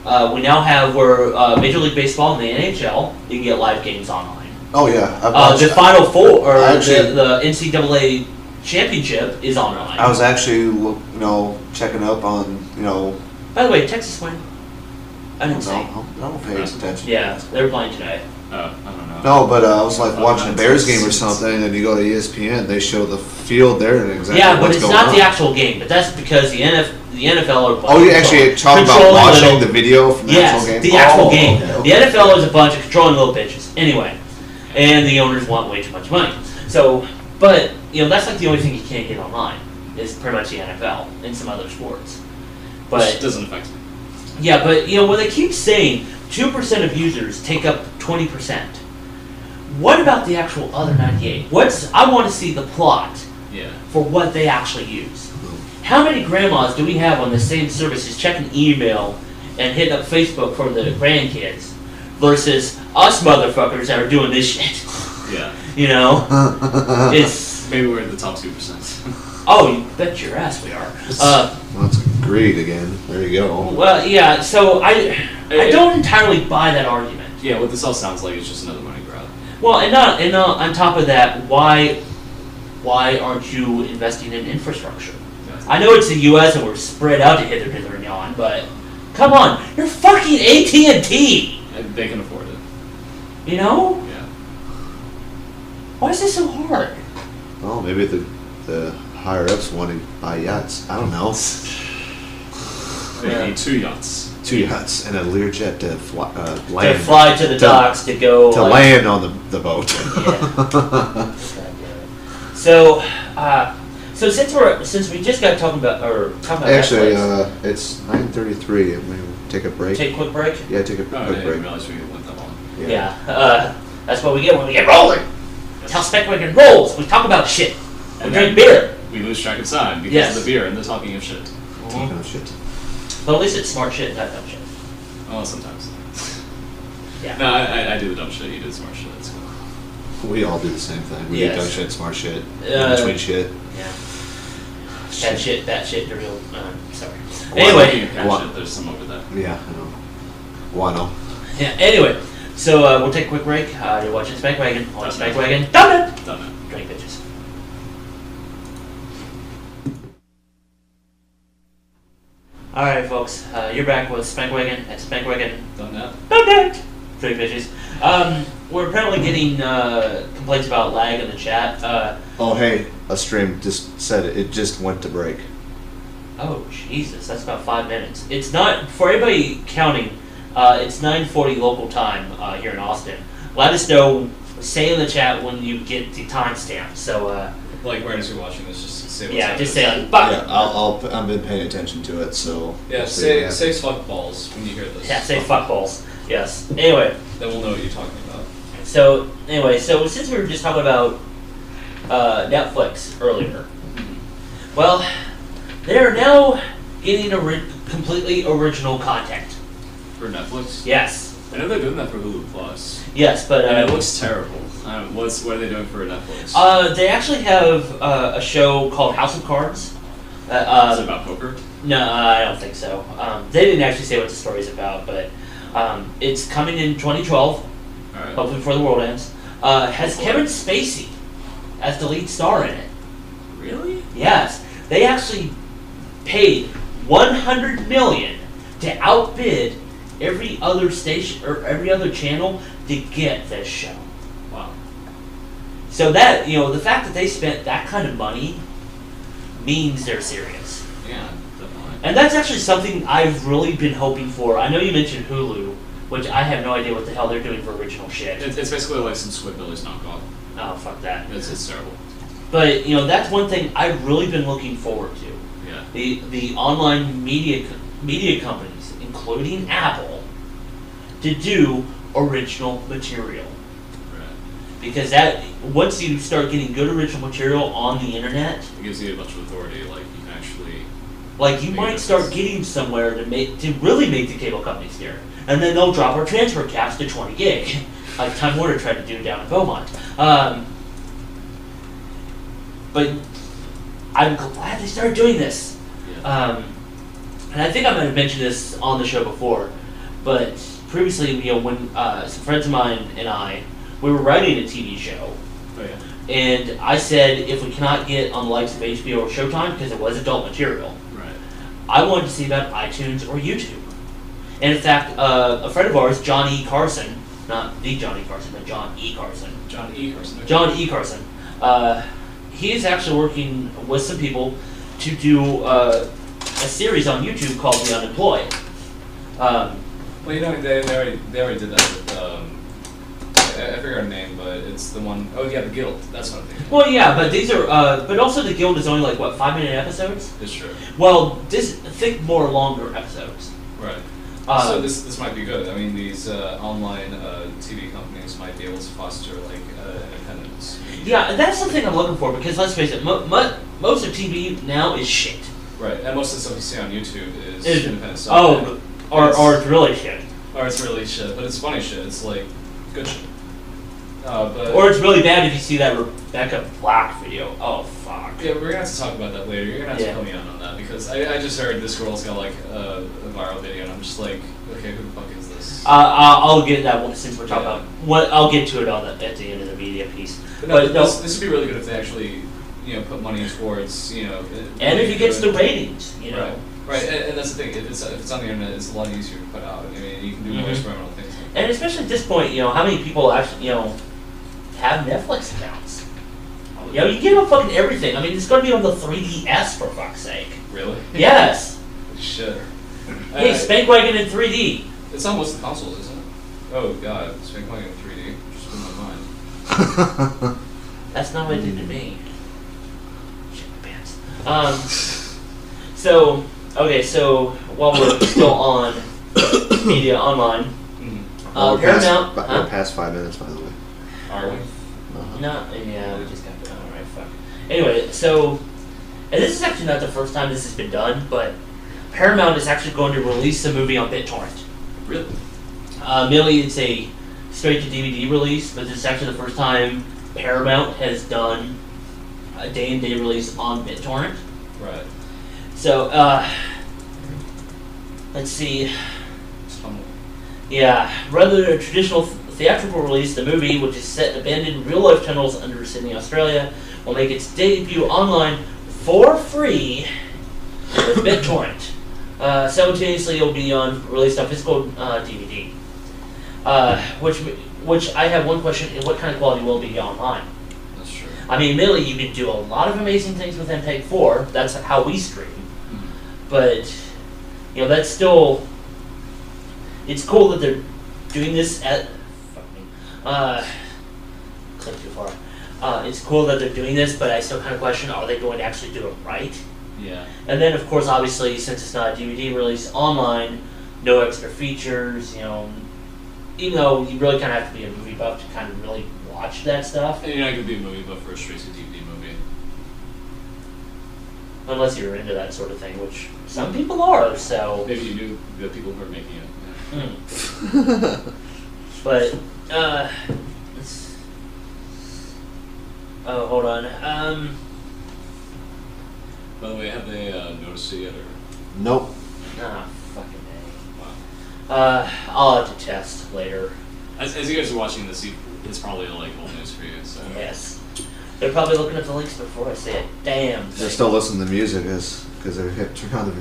We now have where Major League Baseball and the NHL, you can get live games online. Oh yeah, I've watched The Final Four, or Actually- the NCAA championship is online. I was actually checking up on By the way, Texas win. I I didn't say. don't pay attention. Yeah, they were playing today. I don't know. No, but I was like watching a Not Bears Texas. game or something, and then you go to ESPN, they show the field there and exactly Yeah, but what's it's going not on. the actual game. But that's because the NFL are. Oh, you actually talking about controlling watching little- the video from the Yes, actual game? the actual Oh, game. okay, The okay. NFL is a bunch of controlling little bitches. Anyway, and the owners want way too much money. So, but that's like the only thing you can't get online is pretty much the NFL and some other sports. Which But doesn't affect me. yeah, but when they keep saying 2% of users take up 20%, what about the actual other 98? I want to see the plot Yeah. for what they actually use. How many grandmas do we have on the same services checking email and hitting up Facebook for the grandkids versus us motherfuckers that are doing this shit? Yeah. It's Maybe we're in the top 2%. oh, you bet your ass we are. Well, that's greed again. There you go. Well, yeah. So I don't entirely buy that argument. Yeah, what this all sounds like is just another money grab. Well, and on top of that, why aren't you investing in infrastructure? I know it's the U.S. and we're spread out to hither and yon, but come on, you're fucking AT&T. And they can afford it. You know? Yeah. Why is this so hard? Well, maybe the the higher ups want to buy yachts. I don't know. They need 2 yachts. 2 yachts and a Learjet to land. To fly to the docks to go. To land on the boat. Yeah. So, so since we just got talking about Actually, Netflix, it's 9:33. I'm gonna take a break. take a quick break. Yeah, take a quick I break. didn't realize we went that long. Yeah, that's what we get when we get rolling. That's how Speckwagon rolls. We talk about shit. We And drink then beer. We lose track of time because Yes. of the beer and the talking of shit. Talking of shit. But at least it's smart shit, not dumb shit. Well, sometimes. Yeah. No, I do the dumb shit. You do the smart shit. It's cool. We all do the same thing. We Yes. do dumb shit, smart shit, Uh, in between shit. Yeah. That shit, the real. Sorry. Speaking Anyway. of cat What? shit, there's some over that. Yeah, I know. Wano. Yeah. Anyway, so we'll take a quick break. You're watching Speckwagon on Speckwagon. Done it. Done it. Drink bitches. All right, folks. You're back with Speckwagon at Speckwagon. Done that. Done it. Drink bitches. We're apparently getting complaints about lag in the chat. Oh, hey, a stream just said it just went to break. Oh Jesus, that's about 5 minutes. It's not for everybody counting. It's 9:40 local time here in Austin. Let us know. Say in the chat when you get the timestamp. So Like, right as you're watching this, just say what's yeah, happening. just say like fuck. Yeah, I've been paying attention to it, so. Yeah, we'll see what say happens. fuck balls when you hear this. Yeah, say fuck balls. Yes. Anyway, Then we'll know what you're talking about. so since we were just talking about Netflix earlier, well, they are now getting completely original content. For Netflix? Yes. I know they're doing that for Hulu Plus. Yes, but And it looks terrible. What are they doing for Netflix? they actually have a show called House of Cards. Is it about poker? No, I don't think so. They didn't actually say what the story's about, but it's coming in 2012, Alright. hopefully before the world ends. Has Kevin Spacey as the lead star in it. Really? Yes, they actually paid $100 million to outbid every other station or every other channel to get this show. Wow. So that, the fact that they spent that kind of money means they're serious. Yeah, definitely. And that's actually something I've really been hoping for. I know you mentioned Hulu, which I have no idea what the hell they're doing for original shit. It's basically like some Squidbillies knockoff. Oh, fuck that. It's terrible. But, that's one thing I've really been looking forward to. Yeah. The online media companies, including Apple, to do original material. Right. Because that once you start getting good original material on the internet, It gives you a bunch of authority, like you can actually like you Make might a start difference. getting somewhere to really make the cable companies scared. And then they'll drop our transfer caps to 20 gig, like Time Warner tried to do down in Beaumont. But I'm glad they started doing this. yeah. And I think I might have mentioned this on the show before, but previously, when some friends of mine and we were writing a TV show, Oh yeah. and I said if we cannot get on the likes of HBO or Showtime, because it was adult material, Right. I wanted to see that on iTunes or YouTube. And in fact, a friend of ours, John E. Carson, not the Johnny Carson, but John E. Carson. John E. Carson. John E. Carson. He is actually working with some people to do a series on YouTube called The Unemployed. Well, they already did that with I forget her name, but it's the one oh yeah, the Guild. That's what I'm thinking. Well, yeah, but these are, but also the Guild is only like, what, 5-minute episodes? It's true. Well, think more longer episodes. Right. So this might be good. I mean, these online TV companies might be able to foster like independence. Yeah, and that's the thing I'm looking for, because let's face it, most of TV now is shit. Right, and most of the stuff you see on YouTube is Is- independent stuff. Oh, or it's really shit. Or it's really shit, but it's funny shit. It's like good shit. But Or it's really bad if you see that Rebecca Black video. Oh, fuck. yeah, we're gonna have to talk about that later. You're gonna have to Yeah. fill me in on that because I just heard this girl's got like a viral video, and I'm just like, okay, who the fuck is this? I'll get that one since we're talking about what. I'll get to it at the end of the media piece. But no, this would be really good if they actually, put money towards, And if it gets the ratings, Right. Right, and that's the thing. If it's on the internet, it's a lot easier to put out. I mean, you can do more Mhm. experimental things. And especially at this point, how many people actually, have Netflix accounts? Really? Yeah, you get on fucking everything. I mean, it's gonna be on the 3DS for fuck's sake. Really? Yes. Shit. Hey, Spank Wagon in 3D. It's on most of the consoles, isn't it? Oh god, Spank Wagon in 3D. Just blew my mind. That's not what it did to me. Shit my pants. So while we're still on media online, Paramount. We're past 5 minutes, by the way. Are we? No, yeah, we just got to. Alright, fuck. Anyway, so, and this is actually not the first time this has been done, but Paramount is actually going to release the movie on BitTorrent. Really? Mainly it's a straight to DVD release, but this is actually the first time Paramount has done a day-and-day release on BitTorrent. Right. So, let's see. Yeah, rather than a traditional theatrical release, the movie, which is set in abandoned real-life tunnels under Sydney, Australia, will make its debut online for free with BitTorrent. Simultaneously, it will be released on physical DVD. Which I have one question: what kind of quality will it be online? That's true. I mean, admittedly, you can do a lot of amazing things with MPEG 4. That's how we stream. Mm-hmm. But that's still. It's cool that they're doing this at. Fuck me. Click too far. It's cool that they're doing this, but I still kind of question: are they going to actually do it right? Yeah. And then, of course, obviously, since it's not a DVD release online, no extra features. Even though you really kind of have to be a movie buff to kind of really watch that stuff. And you're not going to be a movie buff for a straight to DVD movie. Unless you're into that sort of thing, which some people are. So maybe you knew the people who are making it. But, oh, hold on. By the way, have they noticed it yet? Or? Nope. Ah, fucking A. Wow. I'll have to test later. As you guys are watching this, it's probably like old news for you. So. Yes. They're probably looking at the links before I say it. Damn. They're still listening to music because they turned on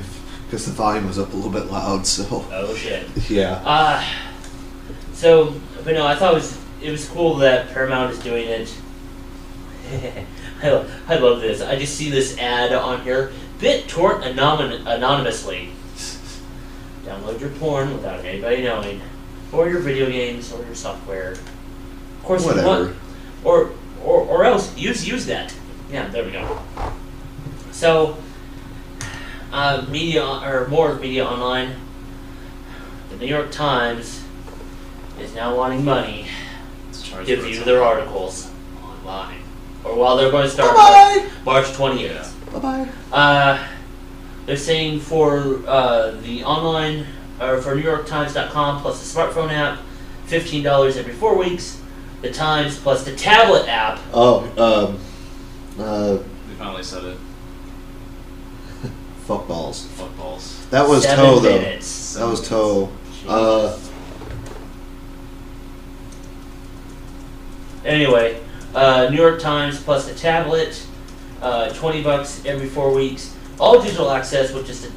because the volume was up a little bit loud. So. Oh shit. Yeah. But no, I thought it was cool that Paramount is doing it. I love this. I just see this ad on here. BitTorrent anonymously. Download your porn without anybody knowing, or your video games, or your software. Of course, whatever. Or else use that. Yeah, there we go. So, more media online. The New York Times is now wanting money to view their articles online. Or while they're going to start March 20th. Bye-bye. They're saying for the online, or for NewYorkTimes.com plus the smartphone app, $15 every 4 weeks. The Times plus the tablet app. They finally said it. Fuck balls. Fuck balls. That was 7 Toe, though. minutes. That was Toe. Anyway, New York Times plus the tablet, $20 every 4 weeks. All digital access, which is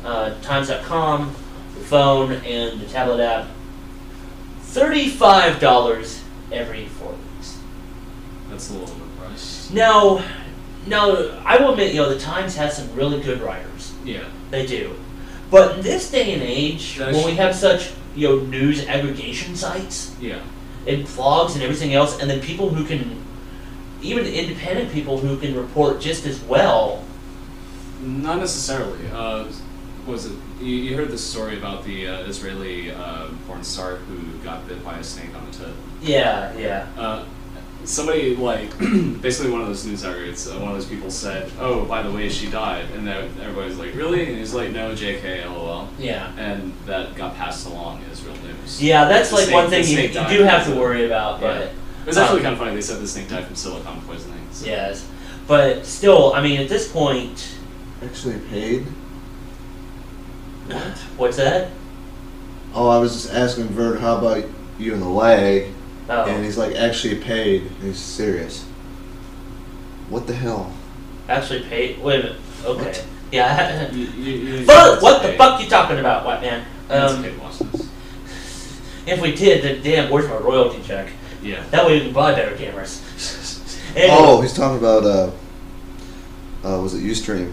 Times.com, the phone, and the tablet app. $35 every 4 weeks. That's a little overpriced. Now, I will admit, the Times has some really good writers. Yeah. They do. But in this day and age, when we have such, news aggregation sites, yeah, and blogs and everything else, and then people who can, even independent people who can report just as well. Not necessarily. What was it? You heard this story about the Israeli porn star who got bit by a snake on the tip? Yeah. Somebody, basically one of those news outlets, one of those people said, "Oh, by the way, she died," and then everybody's like, "Really?" And he's like, "No, JK, LOL." Yeah. And that got passed along as real news. Yeah, that's one thing you do have to worry about. Yeah. But it was actually kind of funny. They said the snake died from silicone poisoning. So. Yes, but still, I mean, at this point. Actually paid? What? What's that? Oh, I was just asking Vert, how about you and the leg? Oh. And he's like, actually paid. And he's serious. What the hell? Actually paid? Wait a minute. Okay. What? Yeah. But what the fuck you talking about, white man? If we did, then damn, where's my royalty check? Yeah. That way we can buy better cameras. Anyway. Oh, he's talking about was it Ustream?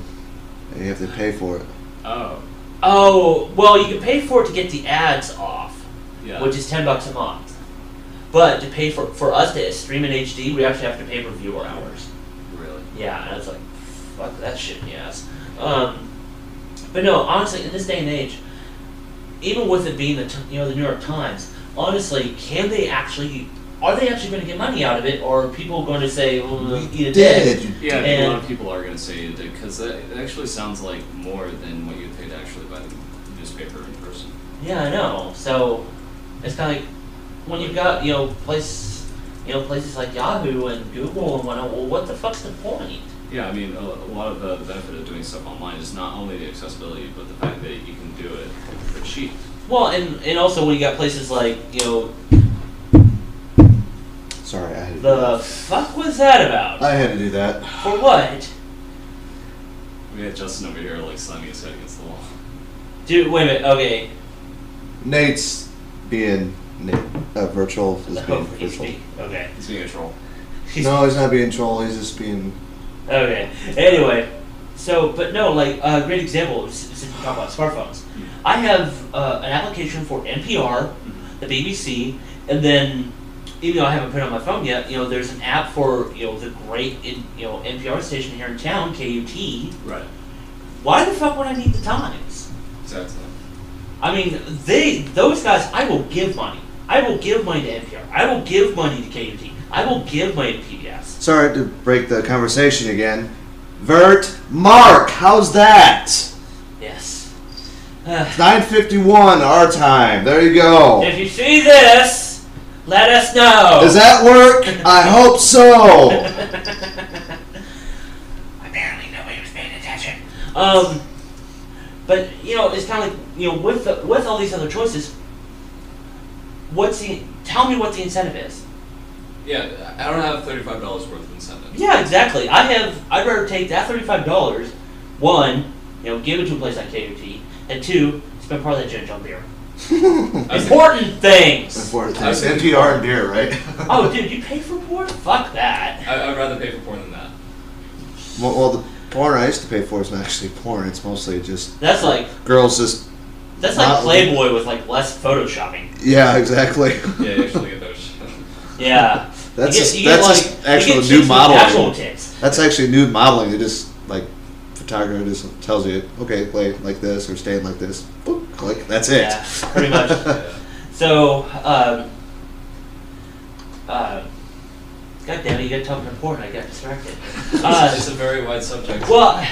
And you have to pay for it. Oh. Oh, well, you can pay for it to get the ads off, Yeah. which is $10 a month. But to pay for us to stream in HD, we actually have to pay per viewer hours. Really? Yeah, and it's like, fuck that shit in the ass. But no, honestly, in this day and age, even with it being the New York Times, honestly, are they actually going to get money out of it, or are people going to say, well, eat a dick? Yeah, And a lot of people are going to say it because it actually sounds like more than what you pay to actually buy the newspaper in person. Yeah, I know. So it's kind of like when you've got places like Yahoo and Google and whatnot. Well, what the fuck's the point? Yeah, I mean, a lot of the benefit of doing stuff online is not only the accessibility, but the fact that you can do it for cheap. Well, and also when you got places like Sorry, I had to do the that. fuck was that about? I had to do that. For what? We had Justin over here like slamming his head against the wall. Dude, wait a minute. Okay. Nate's being virtual. Is being He's virtual. okay. He's being a troll. No, he's not being troll. He's just being. Okay. Anyway, so but no, like a great example since we talk about smartphones. I have an application for NPR, the BBC, and then even though I haven't put it on my phone yet, there's an app for the great NPR station here in town, KUT. Right. Why the fuck would I need the Times? Exactly. I mean, those guys, I will give money. I will give money to NPR. I will give money to KUT. I will give money to PBS. Sorry to break the conversation again. Vert Mark, how's that? Yes. 9:51 our time. There you go. If you see this, let us know. Does that work? I hope so. Apparently nobody was paying attention. But it's kind of like with all these other choices. Tell me what the incentive is? Yeah, I don't have $35 worth of incentive. Yeah, exactly. I'd rather take that $35. One, give it to a place like KUT, and two, spend part of that gin on beer. Important things. Important things. NPR and beer, right? Oh, dude, you pay for porn? Fuck that. I'd rather pay for porn than that. Well, the porn I used to pay for is not actually porn. It's mostly just That's like girls just. That's like Playboy with like less photoshopping. Yeah, exactly. Yeah, you actually get those. Yeah. That's you get just actual chicks nude with modeling. actual tits. That's actually nude modeling. It just like photographer just tells you, okay, play like this or stand like this. Boop, click. That's it. Yeah, pretty much. Yeah. So, God damn it, you got talking about porn. I got distracted. It's a very wide subject. Well,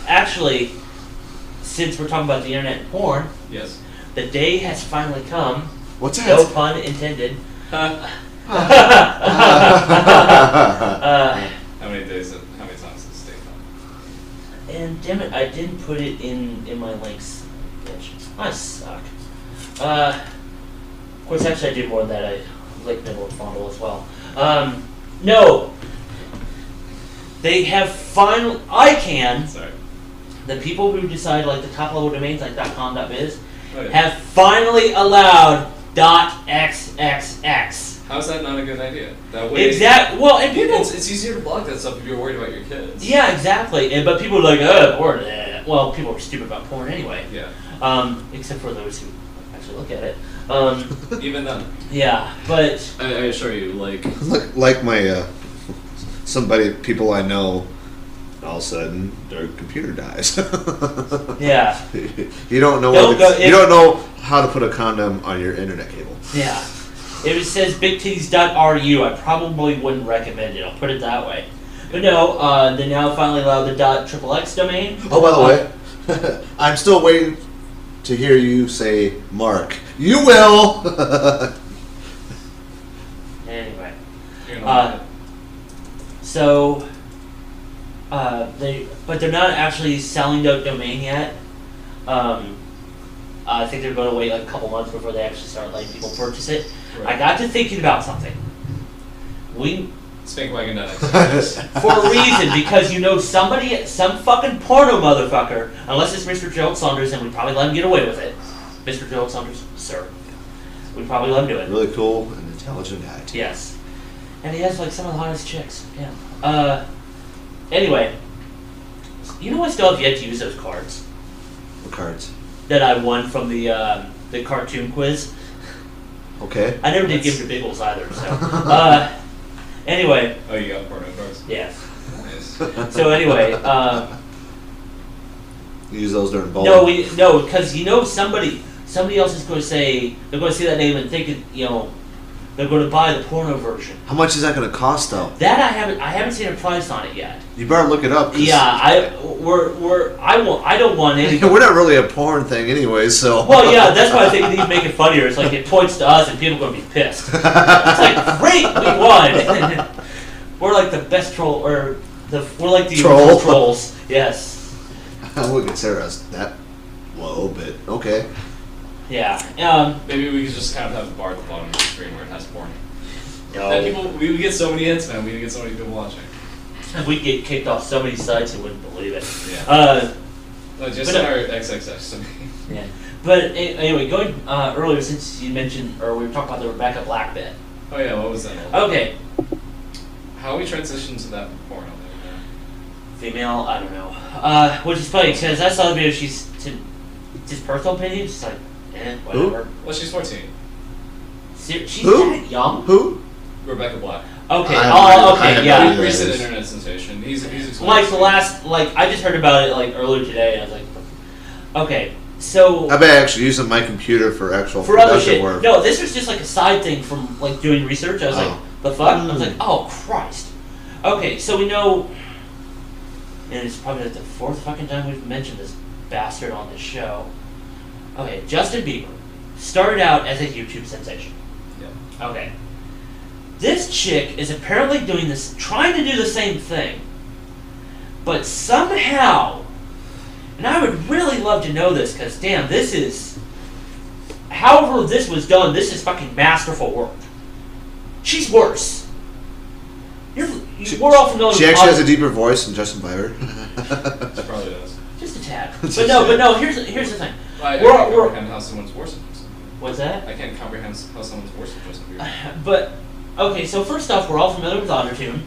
actually, since we're talking about the internet and porn, Yes. the day has finally come. What's that? No pun intended. How many times has it come? And damn it, I didn't put it in my links. Bitch. I suck. Of course, actually, I did more than that. I linked Middle and Fondle as well. No. They have ICANN, Sorry. the people who decide like the top level domains like .com.biz, Oh, yeah. have finally allowed .xxx. How's that not a good idea? That way. Well, and people. It's easier to block that stuff if you're worried about your kids. Yeah, exactly. But people are like, porn. Well, people are stupid about porn anyway. Yeah. Except for those who actually look at it. Even then. Yeah, but I assure you, like. like my people I know. All of a sudden, their computer dies. yeah, You don't know you don't know how to put a condom on your internet cable. yeah. If it says bigtitties.ru, I probably wouldn't recommend it. I'll put it that way. But no, they now finally allow the .xxx domain. Oh, by the way, I'm still waiting to hear you say Mark. You will. Anyway, You're gonna so they're not actually selling the domain yet. I think they're going to wait like a couple months before they actually start letting people purchase it. Right. I got to thinking about something. Spankwagon.xyz. For a reason, because some fucking porno motherfucker, unless it's Mr. Joe Saunders, and we probably let him get away with it. Mr. Joe Saunders, sir. We probably let him do it. Really cool and intelligent guy. Yes. And he has like some of the hottest chicks. Yeah. Anyway, You know, I still have yet to use those cards What cards? that I won from the cartoon quiz. Okay. I never did give to Biggles either. So anyway. Oh, you got porno cards? Yeah. Nice. So anyway. You use those during bowling? No, because somebody else is going to say they're going to see that name and think they're going to buy the porno version. How much is that going to cost though? That I haven't seen a price on it yet. You better look it up. Yeah, I don't want any. We're not really a porn thing anyway, so. Well, yeah, that's why I think they need to make it funnier. It's like it points to us and people are going to be pissed. It's like, great, we won. We're like the best troll, we're like the Troll. trolls. Yes. I wouldn't consider us that low, but okay. Yeah. Maybe we could just kind of have a bar at the bottom of the screen where it has porn. No. And we get so many hits, man. We get so many people watching. We get kicked off so many sites you wouldn't believe it. Yeah. Just in our XXX to me. Yeah. But anyway, going earlier, since you mentioned, or we were talking about the Rebecca Black bit. Oh yeah, what was that? Okay. How we transitioned to that porno? Female, I don't know. Which is funny because I saw the video. She's just personal opinion. She's like, whatever. Who? Well, she's 14. She's Who? that young. Who? Rebecca Black. Okay. I Okay. have Yeah. no idea. Recent internet sensation. He's Like the last, I just heard about it earlier today, and I was like, okay, so I've been actually using my computer for actual for other production shit. work. No, this was just like a side thing from doing research. I was like, the fuck? I was like, oh Christ. Okay, so we know, and it's probably the fourth fucking time we've mentioned this bastard on this show. Okay, Justin Bieber started out as a YouTube sensation. Yeah. Okay. This chick is apparently trying to do the same thing, but somehow, and I would really love to know this, because damn, however this was done, this is fucking masterful work. She's worse. We're all familiar with She actually has a deeper voice than Justin Bieber. She probably does. just a tad. Just But no, here's the thing. I can't comprehend how someone's worse than Justin Bieber. What's that? I can't comprehend how someone's worse than Justin Bieber. But, okay, so first off, we're all familiar with autotune,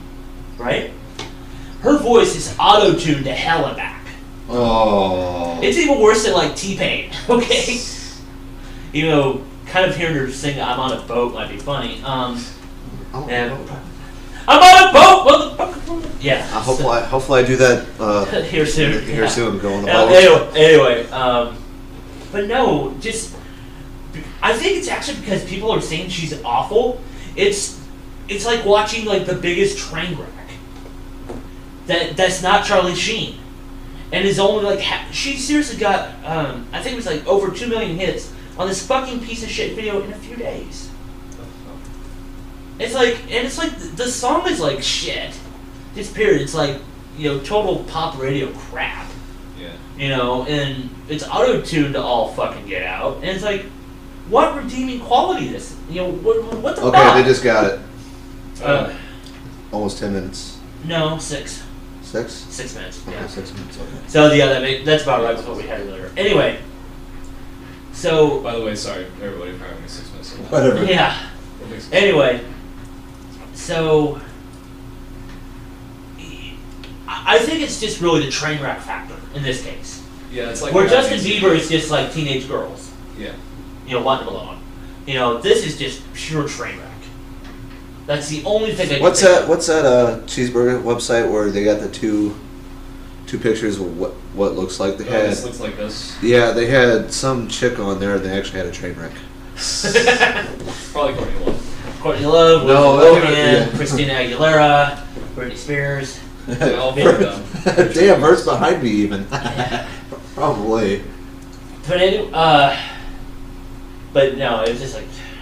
right? Her voice is auto-tuned to hell and back. Oh. It's even worse than T-Pain, okay? Kind of hearing her sing "I'm on a boat" might be funny. I'm on a boat, motherfucker. Yeah. Hopefully I do that here soon. Here soon. Go on the boat. Anyway, but no, I think it's actually because people are saying she's awful. It's like watching the biggest train wreck. That's not Charlie Sheen, and is only she seriously got I think it was over 2 million hits on this fucking piece of shit video in a few days. It's the song is shit. Just period. It's total pop radio crap. Yeah. And it's auto-tuned to all fucking get out. And it's what redeeming quality this? What the fuck? Okay, they just got it. Almost 10 minutes. No, 6. 6? 6 minutes. Okay, Yeah. 6 minutes. Okay. So that's about right with what we had earlier. Anyway. So. By the way, sorry everybody for having me 6 minutes. Whatever. Yeah. Anyway. So. I think it's just really the train wreck factor in this case. Yeah, it's where Justin Bieber is just teenage girls. Yeah. Want them alone. This is just pure train wreck. That's the only thing. What's that cheeseburger website where they got the two pictures of what looks like? This looks like this. Yeah, they had some chick on there. They actually had a train wreck. Probably Courtney Love. Courtney Love, No, Logan, Christina Aguilera, Britney Spears. Damn, Bert's behind me even. Probably. But no, it was just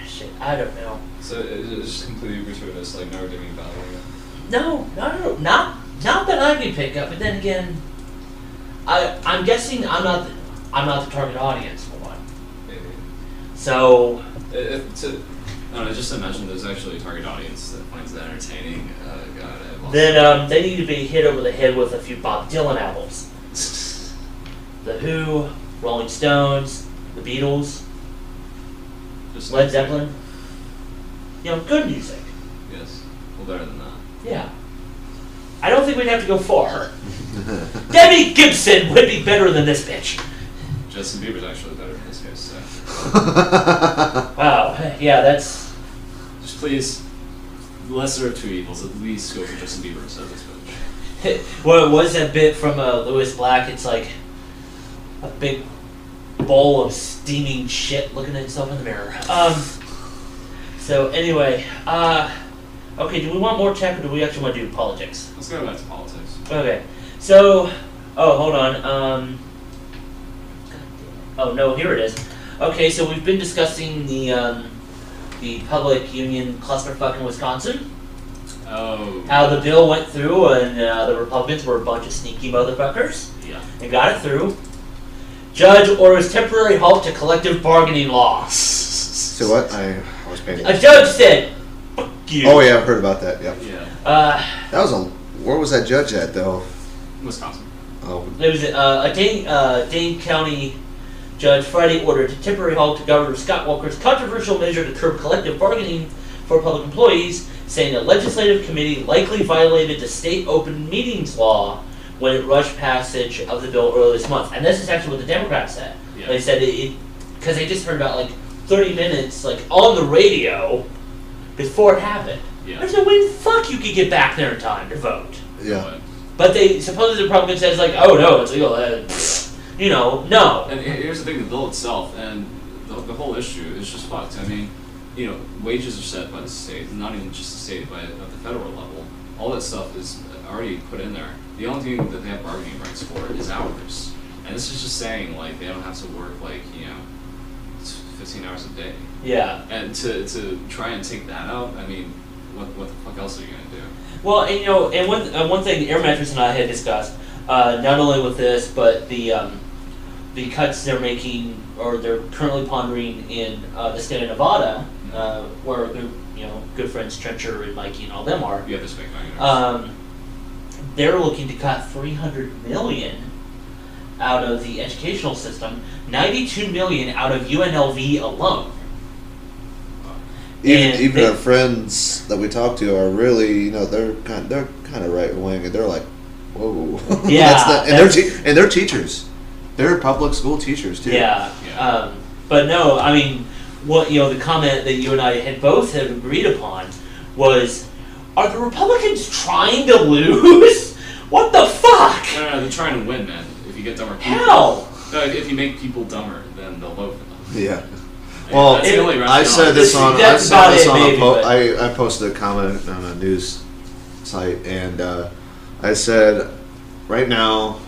shit. I don't know. So it's just completely gratuitous, no redeeming value. No, not that I can pick up. But then again, I'm guessing I'm not the target audience for one. Maybe. So. Just imagine there's actually a target audience that finds that entertaining. Then they need to be hit over the head with a few Bob Dylan albums. The Who, Rolling Stones, the Beatles, Led Zeppelin. Good music. Yes. Well, better than that. Yeah. I don't think we'd have to go far. Debbie Gibson would be better than this bitch. Justin Bieber's actually better in this case, so. Wow, yeah, that's... Just please, the lesser of two evils, at least go for Justin Bieber instead of this bitch. Well, it was that bit from Lewis Black. It's like a big bowl of steaming shit looking at itself in the mirror. So anyway, okay, do we want more tech or do we actually want to do politics? Let's go back to politics. Okay, so, hold on. Oh no, here it is. Okay, so we've been discussing the public union clusterfuck in Wisconsin. Oh. How the bill went through and the Republicans were a bunch of sneaky motherfuckers. Yeah. And got it through. Judge orders temporary halt to collective bargaining law. So what? I was paying A judge said, "Fuck you." Oh yeah, I've heard about that. Yep. Yeah. That was where was that judge at though? Wisconsin. Oh. It was a Dane County judge Friday ordered a temporary halt to Governor Scott Walker's controversial measure to curb collective bargaining for public employees, saying a legislative committee likely violated the state open meetings law when it rushed passage of the bill earlier this month. And this is actually what the Democrats said. Yeah. They said because they just heard about like 30 minutes like on the radio before it happened. Yeah. There's no way the fuck you could get back there in time to vote. Yeah. But they supposedly the Republican says like, oh no, it's legal. No. And here's the thing: the bill itself and the whole issue is just fucked. I mean, wages are set by the state, not even just the state, but at the federal level. All that stuff is already put in there. The only thing that they have bargaining rights for is hours, and this is just saying like they don't have to work 15 hours a day. Yeah. And to try and take that out, I mean, what the fuck else are you gonna do? Well, and one thing Air Mattress and I had discussed, not only with this, but the cuts they're making or they're currently pondering in the state of Nevada, where good friends Trencher and Mikey and all them are. Yeah, this big They're looking to cut $300 million out of the educational system, $92 million out of UNLV alone. Even our friends that we talk to are really, they're kind of right wing, and they're like, whoa. Yeah. and they're teachers. They're public school teachers too. Yeah. But no, I mean, what the comment that you and I had both have agreed upon was, are the Republicans trying to lose? What the fuck? No, they're trying to win, man. If you get dumber people. How? No, if you make people dumber, then they'll vote for them. Yeah. Well, that's the only I said this on. I posted a comment on a news site, and I said, right now,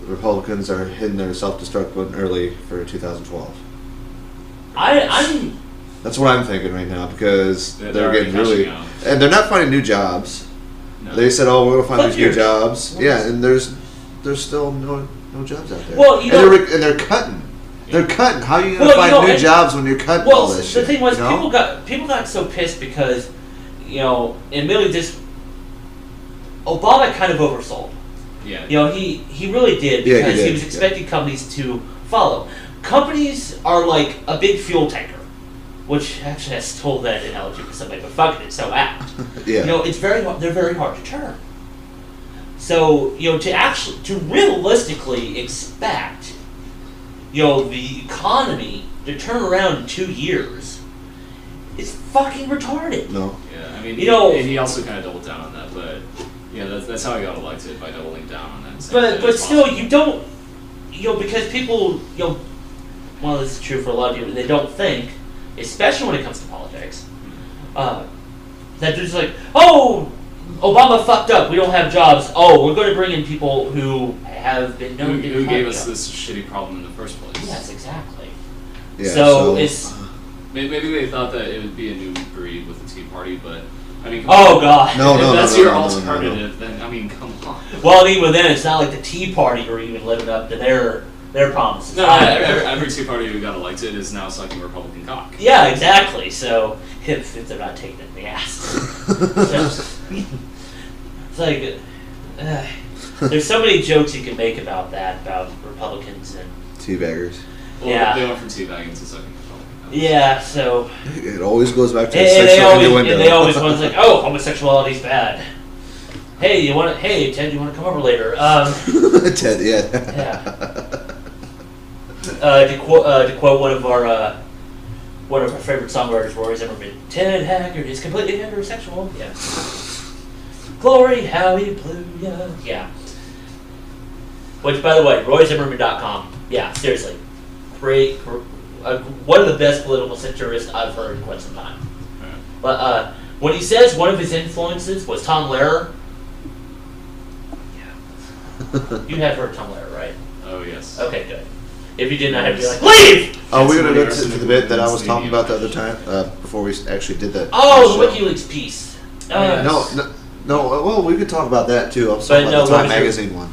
the Republicans are hitting their self-destruct button early for 2012. I'm. That's what I'm thinking right now because they're getting really, out. and they're not finding new jobs. No. They said, "Oh, we're gonna find these new years. jobs." Yeah, and there's still no jobs out there. Well, and they're cutting. They're cutting. How are you gonna find new jobs when you're cutting all this shit? The thing was, people got so pissed because, and really just Obama kind of oversold. Yeah. He really did Yeah, because he he was expecting companies to follow. Companies are like a big fuel tanker, which actually I stole that analogy from somebody, but fuck it, it's so apt. Yeah. They're very hard to turn. So to realistically expect the economy to turn around in 2 years is fucking retarded. No. Yeah, I mean, he also kind of doubled down on that, but that's how he got elected, by doubling down on that. But still, you don't, because people, well, this is true for a lot of people, they don't think, especially when it comes to politics, that they're just like, oh, Obama fucked up, we don't have jobs, oh, we're going to bring in people who have been known to who gave us this shitty problem in the first place. Yes, exactly. Yeah, so it's... Maybe they thought that it would be a new breed with the Tea Party, but, I mean... Oh, God. No, if that's your alternative, no. then, I mean, come on. Well, even then, it's not like the Tea Party are even living up to their promises. No, every Tea Party who got elected is now sucking Republican cock. Yeah, exactly. So, if they're not taking it in the ass. It's like... there's so many jokes you can make about that, about Republicans and... Teabaggers. Well, yeah. They went from teabagging to sucking Republican cock. Yeah, so... It always goes back to and sexual they innuendo. always want like, oh, homosexuality's bad. Hey, Hey, Ted, you want to come over later? Ted, yeah. To quote one of our favorite songwriters, Roy Zimmerman, Ted Haggard is completely heterosexual. Yeah. Glory, how he blew ya. Yeah. Which, by the way, RoyZimmerman.com. Yeah, seriously, great. One of the best political satirists I've heard in quite some time. But when he says one of his influences was Tom Lehrer, yeah, you have heard Tom Lehrer, right? Oh yes. Okay, good. If you didn't, I'd be like, leave! Oh, we're going to go to the bit that I was talking about the other time, before we actually did that. Oh, the WikiLeaks piece. No, well, we could talk about that too. I'm talking about the Time Magazine one.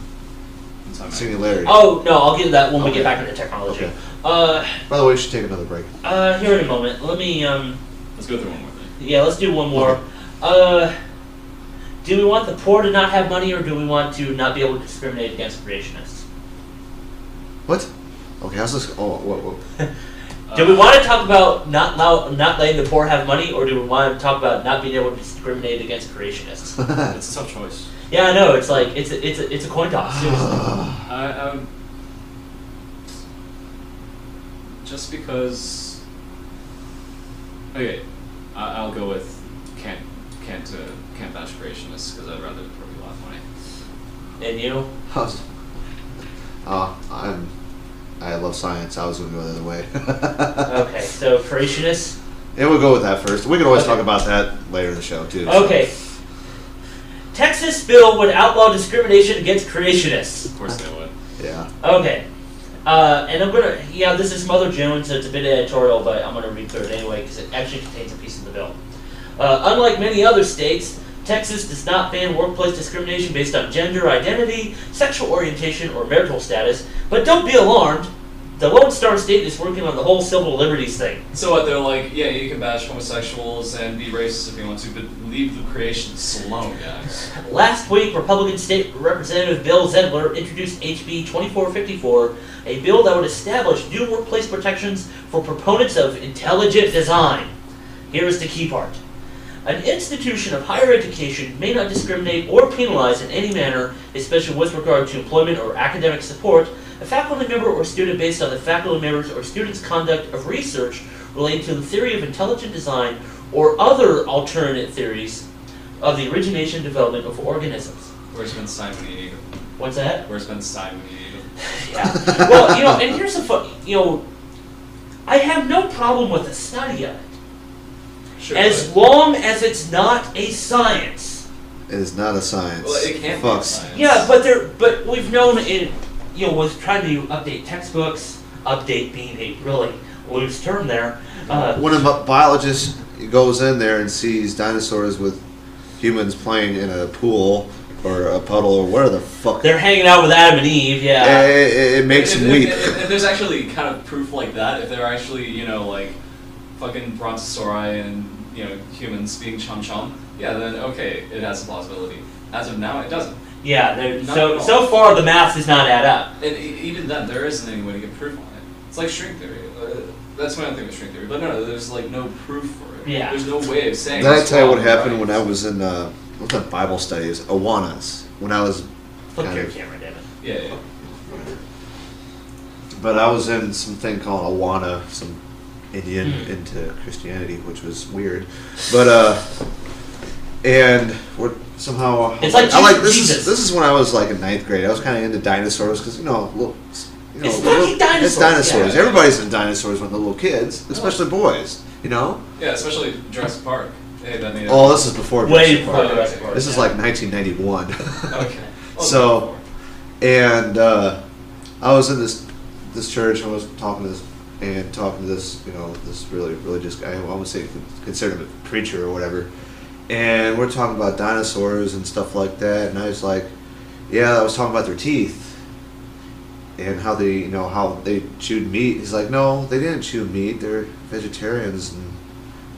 Singularity. Oh, no, I'll get to that when we get back into technology. Okay. By the way, we should take another break. Here in a moment. Let me, Let's go through one more thing. Yeah, let's do one more. Okay. Do we want the poor to not have money, or do we want to not be able to discriminate against creationists? What? Okay, how's this? Oh, what? Do we want to talk about not letting the poor have money, or do we want to talk about not being able to discriminate against creationists? It's a tough choice. Yeah, I know. It's like it's a coin toss. Seriously. Just because. Okay, I'll go with can't bash creationists because I'd rather the poor people have money. And you? I love science. I was going to go the other way. Okay, so creationists. Yeah, we'll go with that first. We can always talk about that later in the show too. Okay. So. Texas bill would outlaw discrimination against creationists. Of course they would. Yeah. Okay. And I'm gonna, this is Mother Jones, so it's a bit editorial, but I'm gonna read through it anyway because it actually contains a piece of the bill. Unlike many other states, Texas does not ban workplace discrimination based on gender identity, sexual orientation, or marital status. But don't be alarmed. The Lone Star State is working on the whole civil liberties thing. So what, they're like, yeah, you can bash homosexuals and be racist if you want to, but leave the creationists alone, guys. Last week, Republican State Representative Bill Zedler introduced HB 2454, a bill that would establish new workplace protections for proponents of intelligent design. Here is the key part. An institution of higher education may not discriminate or penalize in any manner, especially with regard to employment or academic support, a faculty member or student based on the faculty member's or student's conduct of research relating to the theory of intelligent design or other alternate theories of the origination and development of organisms. Where's Ben Stein when you need him? What's that? Where's Ben Stein when you need him? Yeah. Well, and here's the fun, I have no problem with the study of it. Sure, as long as it's not a science. It is not a science. Well, it can't be a science. Yeah, but we've known in, with trying to update textbooks, update being a really loose term there. When a biologist goes in there and sees dinosaurs with humans playing in a pool or a puddle or whatever the fuck. They're hanging out with Adam and Eve, yeah. It makes him weep. If there's actually kind of proof like that, if they're actually, like, fucking brontosauri and, humans being chum-chum, yeah, then okay, it has a plausibility. As of now, it doesn't. Yeah, so far the math does not add up. And even then, there isn't any way to get proof on it. It's like string theory. That's my own thing with string theory. But no, there's like no proof for it. Yeah. There's no way of saying. Did I tell you what happened when I was in what's that Bible studies? Awanas. When I was. Flip your camera, David. Yeah. But I was in something called Awana, some Indian into Christianity, which was weird. But and we're somehow it's like this is when I was like in 9th grade. I was kind of into dinosaurs because it's dinosaurs. It's dinosaurs. Yeah. Everybody's into dinosaurs when they're little kids, especially boys. Yeah, especially Jurassic Park. Hey, that made this is before Jurassic Park. Jurassic Park. This is like 1991. Okay. So, and I was in this church. And I was talking to this this really religious guy. I would say consider him a preacher or whatever. And we're talking about dinosaurs and stuff like that. And I was like, yeah, I was talking about their teeth and how they, how they chewed meat. He's like, no, they didn't chew meat. They're vegetarians, and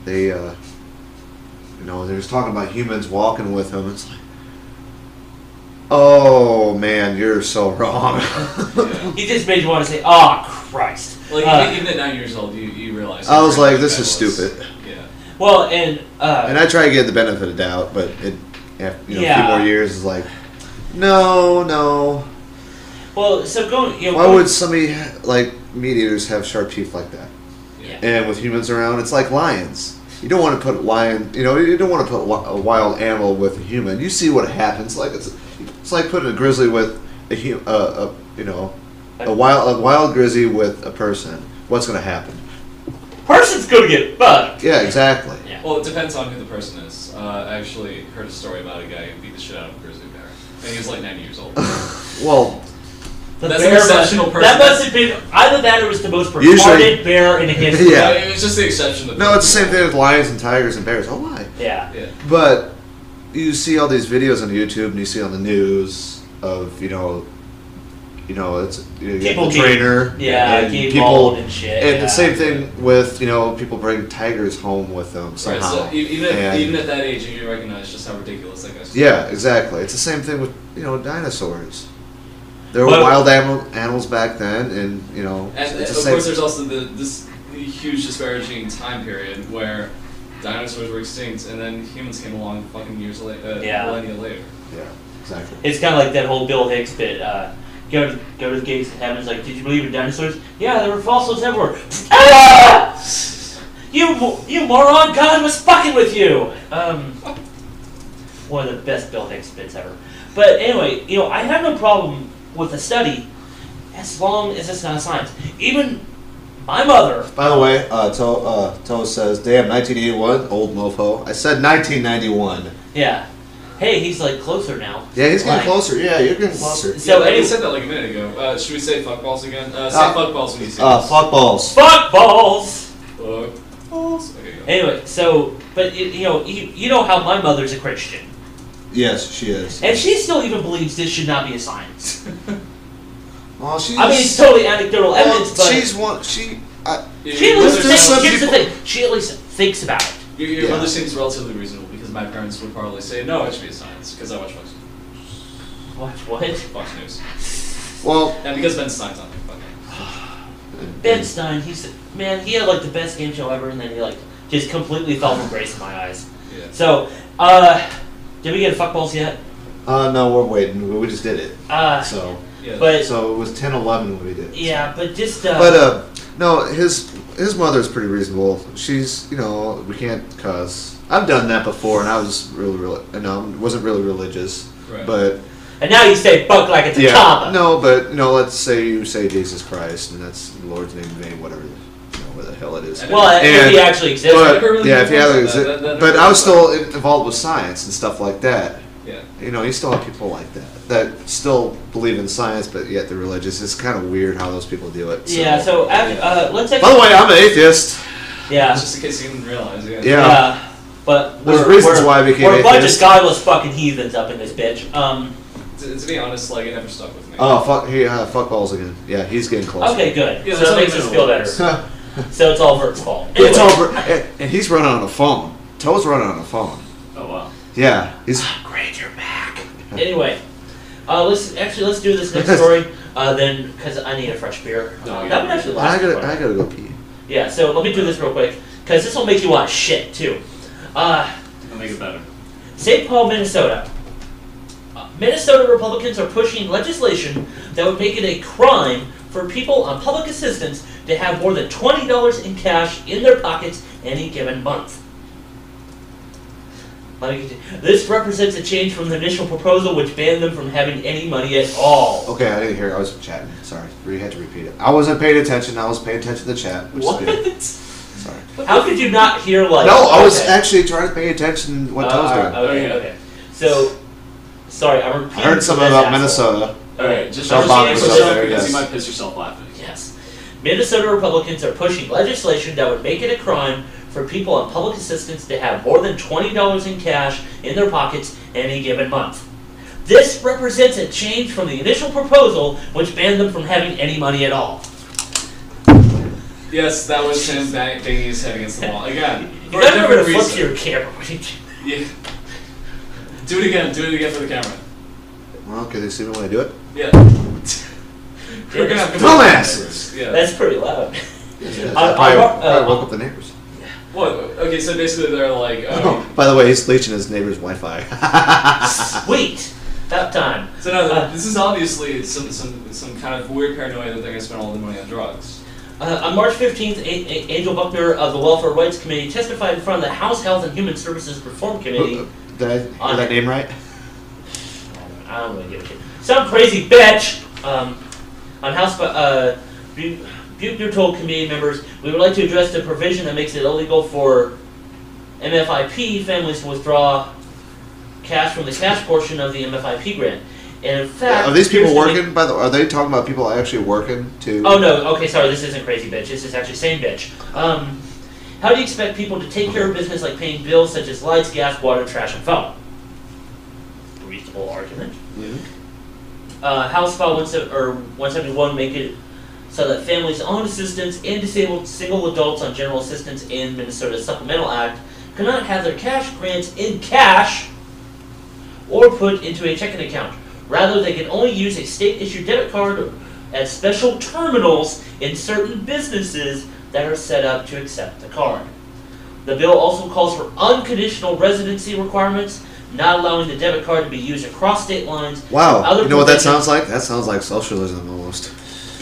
they, they was talking about humans walking with them. It's like, oh man, you're so wrong. He just made you want to say, "Oh Christ!" Like even at 9 years old, you realize. I was like, this is stupid. Yeah. Well, and I try to give the benefit of doubt, but after, a few more years is like, no. Well, so going. Why would somebody like meat eaters have sharp teeth like that? Yeah. And with humans around, it's like lions. You don't want to put you don't want to put a wild animal with a human. You see what happens. Like it's like putting a grizzly with a wild grizzly with a person. What's going to happen? Person's going to get fucked. Yeah, exactly. Yeah. Well, it depends on who the person is. I actually heard a story about a guy who beat the shit out of a grizzly bear, and he was like 90 years old. Well. That's an exceptional person. That must have been either that or it was the most retarded bear in history. Yeah, it was just the exception. No, it's the same thing with lions and tigers and bears. Oh my. Yeah. But you see all these videos on YouTube and you see on the news of it's people the trainer. And people and shit. And the same thing with people bring tigers home with them somehow. Right. So even at that age, you recognize just how ridiculous that guy's. Yeah, exactly. It's the same thing with dinosaurs. There were wild animals back then, and And it's of course, there's also this huge disparaging time period where dinosaurs were extinct, and then humans came along fucking years later, millennia later. Yeah, exactly. It's kind of like that whole Bill Hicks bit. Go to the gates of heaven. It's like, did you believe in dinosaurs? Yeah, there were fossils everywhere. Ah! You moron! God was fucking with you. One of the best Bill Hicks bits ever. But anyway, I have no problem with a study as long as it's not science. Even my mother. By the way, Toe says, "Damn, 1981, old mofo." I said 1991. Yeah. Hey, he's like closer now. Yeah, he's getting closer. Yeah, you're getting closer. So anyway, you said that like a minute ago. Should we say fuck balls again? Say fuck balls when you say this. Fuck balls. Fuck balls. Fuck balls. Okay, go. Anyway, but you know how my mother's a Christian. Yes, she is. And she still even believes this should not be a science. Well, she's. I mean, it's totally anecdotal evidence, but she's one. She at here's the thing. She at least thinks about it. Your mother seems relatively reasonable because my parents would probably say no, it should be a science because I watch Fox News. Watch what? Fox News. Well, and because Ben Stein's on there. Ben Stein, he had like the best game show ever, and then he like just completely fell from grace in my eyes. Yeah. So, did we get a fuck balls yet? No, we're waiting. We just did it. So it was 10-11 when we did it. Yeah, but just. No, his mother's pretty reasonable. She's we can't cuss. I've done that before, and I was wasn't really religious, right. But. And now you say fuck like it's a comma. No, but let's say you say Jesus Christ, and that's the Lord's name, whatever, where the hell it is. Well, if he actually exists. But, if he actually exists. But I was still involved with science and stuff like that. Yeah. You still have people like that still believe in science, but yet they're religious. It's kind of weird how those people do it. So. Yeah. So let's. By the way, I'm an atheist. Yeah. Just in case you didn't realize. Yeah. Yeah. But there's reasons why I became we're atheist. We're a bunch of godless fucking heathens up in this bitch. To be honest, like, it never stuck with me. Oh, fuck balls again. Yeah, he's getting closer. Okay, good. Yeah, so it makes us feel better. So it's all Vert's fault. Anyway. It's all and he's running on a phone. Toe's running on a phone. Oh, wow. Yeah. He's great, you're back. Anyway, let's do this next story, then, because I need a fresh beer. That would actually last. I gotta go pee. Yeah, so let me do this real quick, because this will make you want to shit, too. I'll make it better. St. Paul, Minnesota. Minnesota Republicans are pushing legislation that would make it a crime for people on public assistance to have more than $20 in cash in their pockets any given month. This represents a change from the initial proposal, which banned them from having any money at all. Okay, I didn't hear it. I was chatting. Sorry. We had to repeat it. I wasn't paying attention. I was paying attention to the chat. Which What? Is good. Sorry. How could you not hear like... No, I was actually trying to pay attention to what Toe's doing. Okay. So, sorry, I'm repeating. I heard something about Minnesota. Alright, just because you might piss yourself laughing. Yes. Minnesota Republicans are pushing legislation that would make it a crime for people on public assistance to have more than $20 in cash in their pockets any given month. This represents a change from the initial proposal, which banned them from having any money at all. Yes, that was him banging his head against the wall. Again, you gotta remember to flip to your camera. Yeah. Do it again for the camera. Well, can they see me when I do it? Yeah. We're gonna have dumbasses! Yeah. That's pretty loud. Yeah, I probably woke up the neighbors. What? Okay, so basically they're like, Oh, by the way, he's leeching his neighbor's Wi-Fi. Sweet. About time. so no, this is obviously some kind of weird paranoia that they're gonna spend all the money on drugs. On March 15th, Angel Buckner of the Welfare Rights Committee testified in front of the House Health and Human Services Reform Committee. Did I hear that name right? I don't really give a shit. Some crazy bitch. On House Buckner told committee members, "We would like to address the provision that makes it illegal for MFIP families to withdraw cash from the cash portion of the MFIP grant." And in fact, Are these people working? By the way, are they talking about people actually working too? Oh no. Okay, sorry. This isn't crazy bitch. This is actually same bitch. How do you expect people to take care of business like paying bills such as lights, gas, water, trash, and phone? Reasonable argument. Mhm. House File 171 make it so that families on assistance and disabled single adults on general assistance in Minnesota's Supplemental Act cannot have their cash grants in cash or put into a checking account. Rather, they can only use a state-issued debit card at special terminals in certain businesses that are set up to accept the card. The bill also calls for unconditional residency requirements, not allowing the debit card to be used across state lines. Wow, you know what that sounds like? That sounds like socialism almost.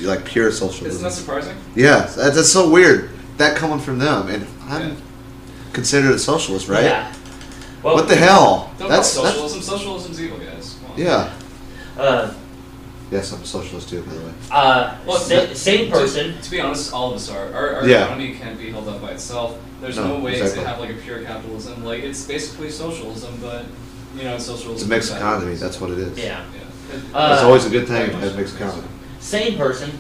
Like pure socialism. Isn't that surprising? Yeah, that's so weird. That coming from them, and I'm considered a socialist, right? Yeah. Well, What the hell? Don't call it socialism. Socialism's evil, guys. Come on. Yeah. Yes, I'm a socialist too, by the way. Well, same person. To be honest, all of us are. Our Yeah. economy can't be held up by itself. There's No, no way exactly. to have like a pure capitalism. Like it's basically socialism, but you know, socialism. It's a mixed economy. That's what it is. Yeah. Yeah. It's always a good thing to have mixed economy. Same person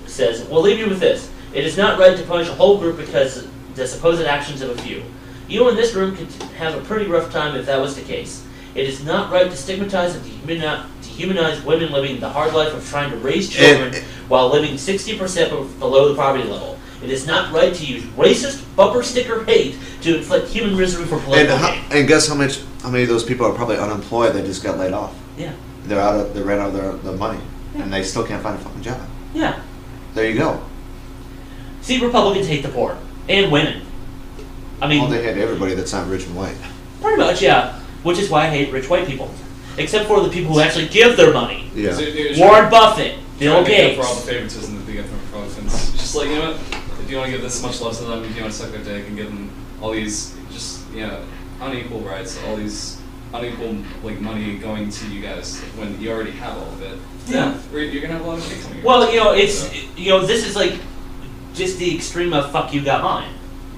says, "We'll leave you with this. It is not right to punish a whole group because the supposed actions of a few. You in this room could have a pretty rough time if that was the case. It is not right to stigmatize and dehumanize women living the hard life of trying to raise children while living 60% below the poverty level. It is not right to use racist bumper sticker hate to inflict human misery for political gain." And guess how many of those people are probably unemployed that just got laid off? Yeah. They ran out of their money, and they still can't find a fucking job. Yeah. There you go. See, Republicans hate the poor and women. I mean, Well, they hate everybody that's not rich and white. pretty much, yeah. Which is why I hate rich white people, except for the people who actually give their money. Yeah. Warren Buffett, Bill Trying to make up Gates. for all the favoritism that they get from Republicans. It's just like, you know what? If you want to give this much love to them, if you want to suck their dick and give them all these just, unequal rights, all these unequal like money going to you guys when you already have all of it. Yeah. You're gonna have a lot of things on your Well, it's this is like just the extreme of "fuck you, got mine."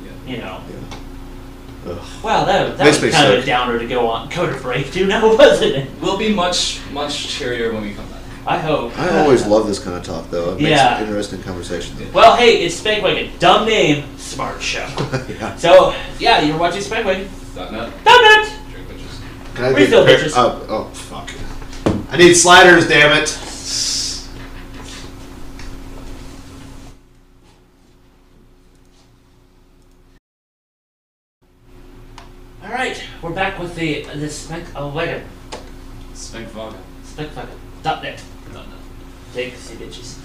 Yeah. You know. Yeah. Ugh. Wow, that Makes was me kind of a sick. downer to go to break to now, wasn't it? We'll be much cheerier when we come back. I hope. I always love this kind of talk, though. It makes Yeah. an interesting conversation. Well, hey, it's Spankwagon. Dumb name, smart show. Yeah. So, yeah, you're watching Spankwagon. .net. Dumb it! Drink bitches. Can I Refill, get- bitches. Oh, fuck. I need sliders, damn it. All right, we're back with the Spankwagon. Spank vodka. Spankwagon.net. .net. Take see bitches.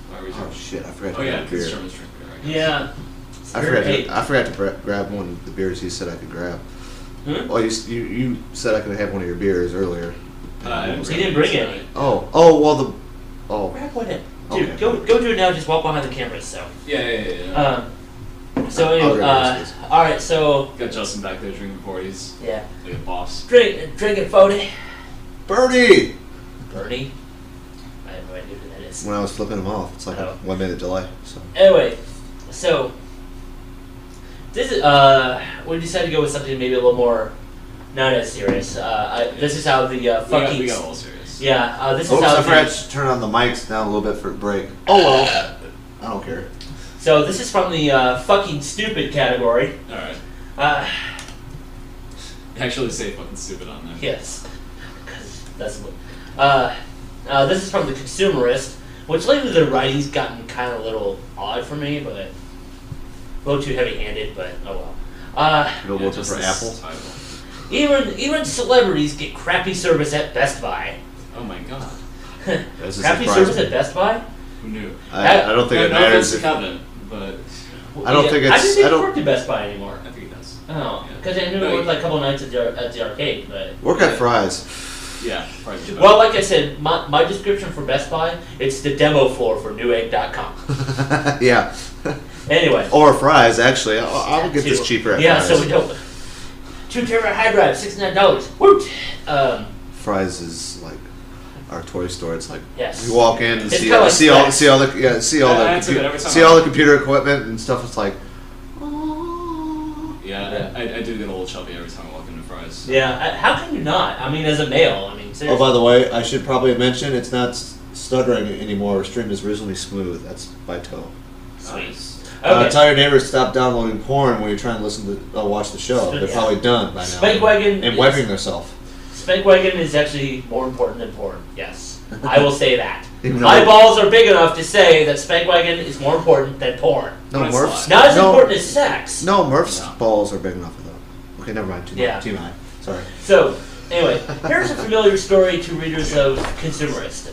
Why are we Oh, talking? shit, I forgot to Oh yeah, grab beer. because Germans drink beer. I guess. Yeah. I forgot to grab one of the beers he said I could grab. Hmm? Well, you said I could have one of your beers earlier. He didn't bring it. Oh, Grab one in. Dude, Okay. go do it now. Just walk behind the cameras. So. Yeah. So I'll anyway, grab this. all right. So Got Justin back there drinking 40s. yeah, Like a boss. drinking 40. Bernie! Bernie. I have no idea who that is. When I was flipping them off, it's like a Oh. 1 minute delay. So Anyway, so this is we decided to go with something maybe a little more not as serious. This is how the fucking We got a little serious. yeah. This is Oops, how I forgot the, to turn on the mics down a little bit for a break. Oh well, I don't care. so this is from the fucking stupid category. Alright. Uh, Actually say fucking stupid on there. yes, 'cause that's what. This is from the Consumerist, which lately their writing's gotten kind of a little odd for me, but a little too heavy-handed. But oh well. Go Yeah, looking just for this Apple. title. Even celebrities get crappy service at Best Buy. Oh my god. This is Crappy surprising. service at Best Buy? Who knew? I don't think no, it no offense matters. to If, Kevin, but I don't think I it's. didn't think he worked at Best Buy anymore. I think he does. Oh, because I knew he worked like a couple nights at the arcade, but... Work at Fry's. Yeah, probably. Well, like I said, my description for Best Buy, it's the demo floor for Newegg.com. Yeah. Anyway. Or Fry's, actually. I'll get this cheaper at Fry's. Yeah, so we don't... 2 terabyte hard drive, $69. Woot! Fry's is like our toy store. It's like yes. you walk in and it's see all the computer equipment and stuff. It's like, yeah, I do get a little chubby every time I walk into Fry's. Yeah, how can you not? I mean, as a male, I mean, seriously. Oh, by the way, I should probably mention it's not stuttering anymore. Stream is reasonably smooth. That's by Toe. Sweet. Okay. Tell your neighbors to stop downloading porn when you're trying to listen to watch the show. They're probably done by now. Spankwagon and wiping themselves. Spankwagon is actually more important than porn. Yes, I will say that. My balls are big enough to say that Spankwagon is more important than porn. No, Murph's not as important as sex. No, Murph's balls are big enough though. Okay, never mind. Too much. Sorry. So anyway, here's a familiar story to readers of Consumerist.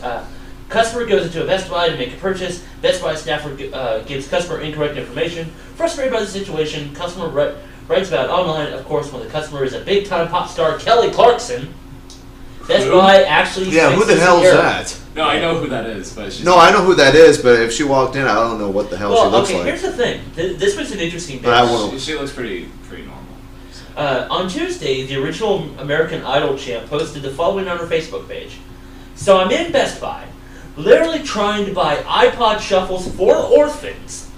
Customer goes into a Best Buy to make a purchase. Best Buy staffer gives customer incorrect information. Frustrated by the situation, customer writes about it online. Of course, when the customer is a big-time pop star, Kelly Clarkson, Best Buy actually who the hell is that? No, I know who that is, but she's I know who that is, but if she walked in, I don't know what the hell she looks like. Here's the thing. This was an interesting bit. She looks pretty normal. On Tuesday, the original American Idol champ posted the following on her Facebook page. So I'm in Best Buy, literally trying to buy iPod shuffles for orphans,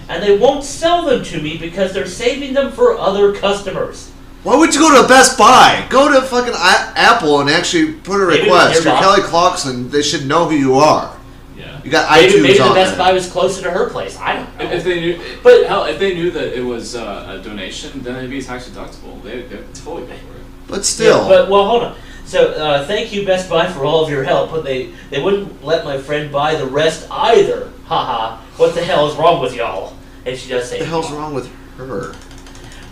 and they won't sell them to me because they're saving them for other customers. Why would you go to Best Buy? Go to fucking Apple and actually put a request. You're Kelly Clarkson. They should know who you are. Yeah. You got iTunes maybe on the Best there. Buy was closer to her place. I don't know. If they knew, but hell, if they knew that it was a donation, then it'd be tax deductible. They'd totally pay for it. But still. Yeah, well, hold on. So, thank you, Best Buy, for all of your help, but they wouldn't let my friend buy the rest either. Haha. What the hell is wrong with y'all? And she does say, what the hell's wrong with her?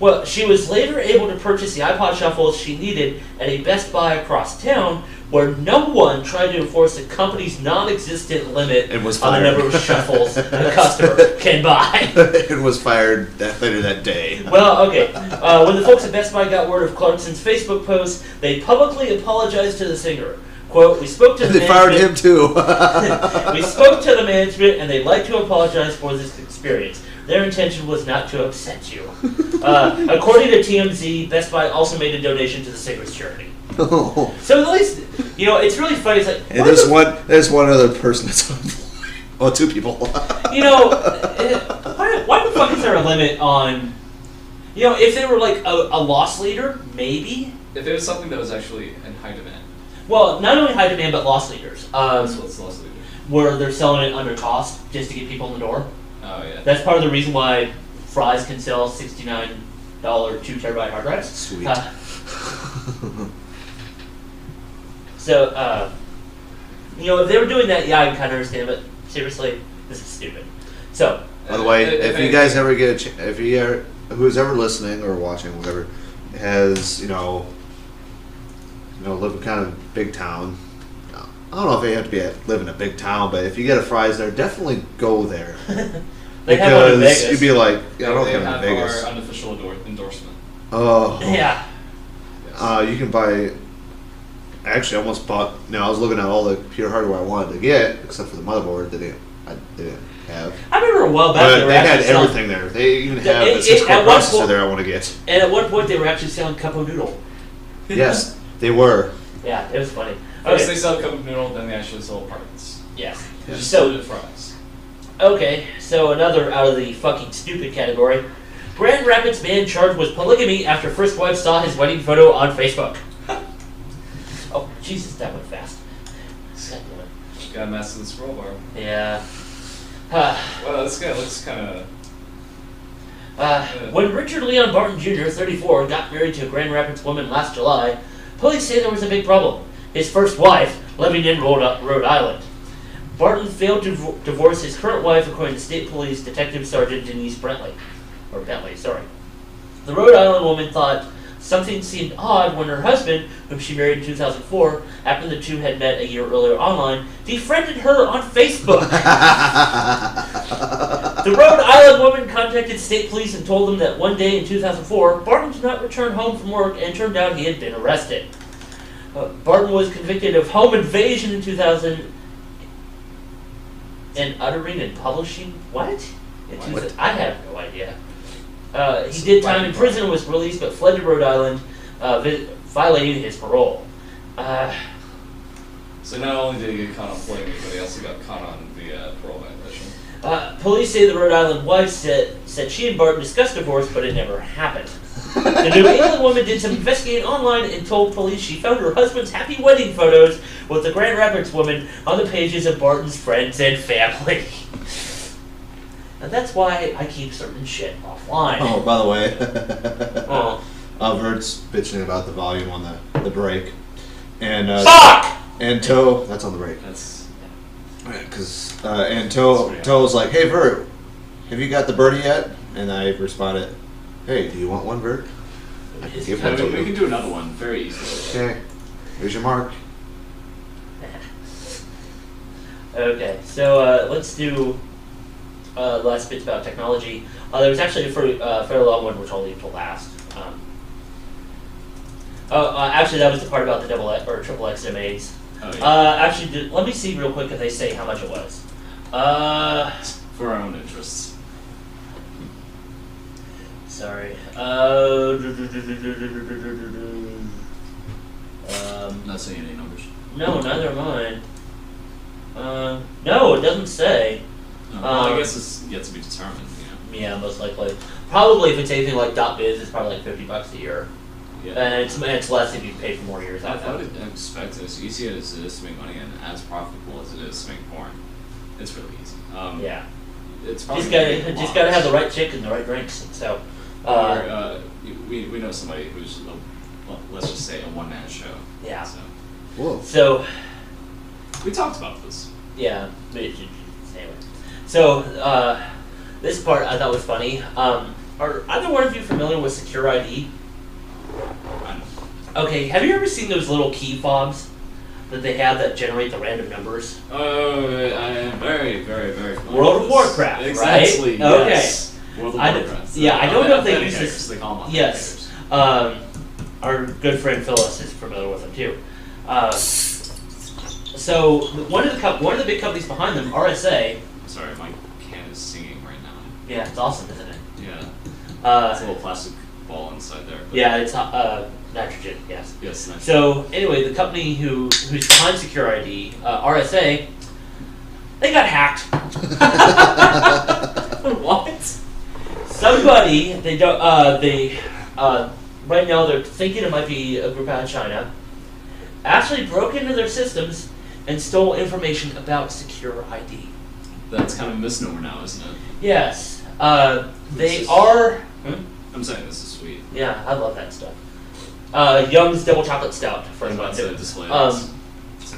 Well, she was later able to purchase the iPod shuffles she needed at a Best Buy across town, where no one tried to enforce the company's non-existent limit on the number of shuffles a customer can buy. It was fired later that day. Well, okay. When the folks at Best Buy got word of Clarkson's Facebook post, they publicly apologized to the singer. Quote, we spoke to the management. They fired him too. We spoke to the management and they'd like to apologize for this experience. Their intention was not to upset you. According to TMZ, Best Buy also made a donation to the singer's charity. Oh. So at least, it's really funny. It's like, and there's one other person that's on board. Well, 2 people. Why the fuck is there a limit on, if they were like a loss leader, maybe? If it was something that was actually in high demand. Well, not only high demand, but loss leaders. What's loss leader? Where they're selling it under cost just to get people in the door. Oh, yeah. That's part of the reason why Fry's can sell $69 2 terabyte hard drives. Sweet. If they were doing that, yeah, I can kind of understand, but seriously, this is stupid. So, by the way, if you guys ever get who's ever listening or watching, whatever, has, live in kind of big town, I don't know if you have to live in a big town, but if you get a Fry's there, definitely go there. Because you'd be like, I don't have in Vegas. Our unofficial endorsement. Oh. Yeah. Yes. You can buy. Actually, I almost bought. I was looking at all the computer hardware I wanted to get, except for the motherboard that I didn't have. I remember a while back they had everything there. They even have the 6-core processor there I want to get. And at one point, they were actually selling Cup of Noodle. Yes, they were. Yeah, it was funny. First they sell Cup of Noodle, then they actually sell parts. Yes. Just sold it Fry's. Okay, so another out of the fucking stupid category. Grand Rapids man charged with polygamy after first wife saw his wedding photo on Facebook. Oh, Jesus, that went fast. Got a mess in the scroll bar. Yeah. Well, this guy looks kind of... When Richard Leon Barton Jr., 34, got married to a Grand Rapids woman last July, police say there was a big problem. His first wife, living in Rhode Island. Barton failed to divorce his current wife, according to State Police Detective Sergeant Denise Bentley. The Rhode Island woman thought something seemed odd when her husband, whom she married in 2004, after the two had met a year earlier online, befriended her on Facebook. The Rhode Island woman contacted state police and told them that one day in 2004, Barton did not return home from work, and it turned out he had been arrested. Barton was convicted of home invasion in 2000 and uttering and publishing. What? I have no idea. He did time in prison and was released, but fled to Rhode Island, violating his parole. So not only did he get caught on polygamy, but he also got caught on the parole violation. Police say the Rhode Island wife said she and Barton discussed divorce, but it never happened. The New England woman did some investigating online and told police she found her husband's happy wedding photos with the Grand Rapids woman on the pages of Barton's friends and family. And that's why I keep certain shit offline. Oh, by the way, Vert's bitching about the volume on the break, and fuck. And Toe, that's on the break. That's because Toe's like, "Hey Vert, have you got the birdie yet?" And I responded, "Hey, do you want one, Vert? I can give one to we you." can do another one very easily. Okay, here's your mark. Okay, so let's do last bits about technology. There was actually a fairly long one, which I'll leave till last. Actually, that was the part about the triple X domains. Oh, yeah. Actually, let me see real quick if they say how much it was. For our own interests. Sorry. Not saying any numbers. No, neither am I. No, it doesn't say. No, well, I guess it's yet to be determined. Yeah, most likely. Probably if it's anything like .biz, it's probably like $50 a year. Yeah. And it's less if you pay for more years. I would expect it as easy as it is to make money and as profitable as it is to make porn. It's really easy. Yeah. It's probably just gotta have the right chick and the right drinks. So. We know somebody who's let's just say a one-man show. Yeah. So. Whoa. So. We talked about this. Yeah. Anyway. So this part I thought was funny. Are either one of you familiar with Secure ID? Okay, have you ever seen those little key fobs that they have that generate the random numbers? Oh, I am very, very, very familiar World with of this. Warcraft, Exactly, right? yes. World of Warcraft. Yeah, I don't know if they use this. They call them Yes. Our good friend Phyllis is familiar with them too. So one of the big companies behind them, RSA. Sorry, my can is singing right now. Yeah, it's awesome, isn't it? Yeah. It's a little plastic ball inside there. But yeah, it's nitrogen. Yes. Yes. Nitrogen. So anyway, the company who's behind Secure ID, RSA, they got hacked. What? Somebody right now they're thinking it might be a group out of China, actually broke into their systems and stole information about Secure ID. That's kind of a misnomer now, isn't it? Yes. They are. I'm saying this is sweet. Yeah, I love that stuff. Young's Double Chocolate Stout for everyone too. Display.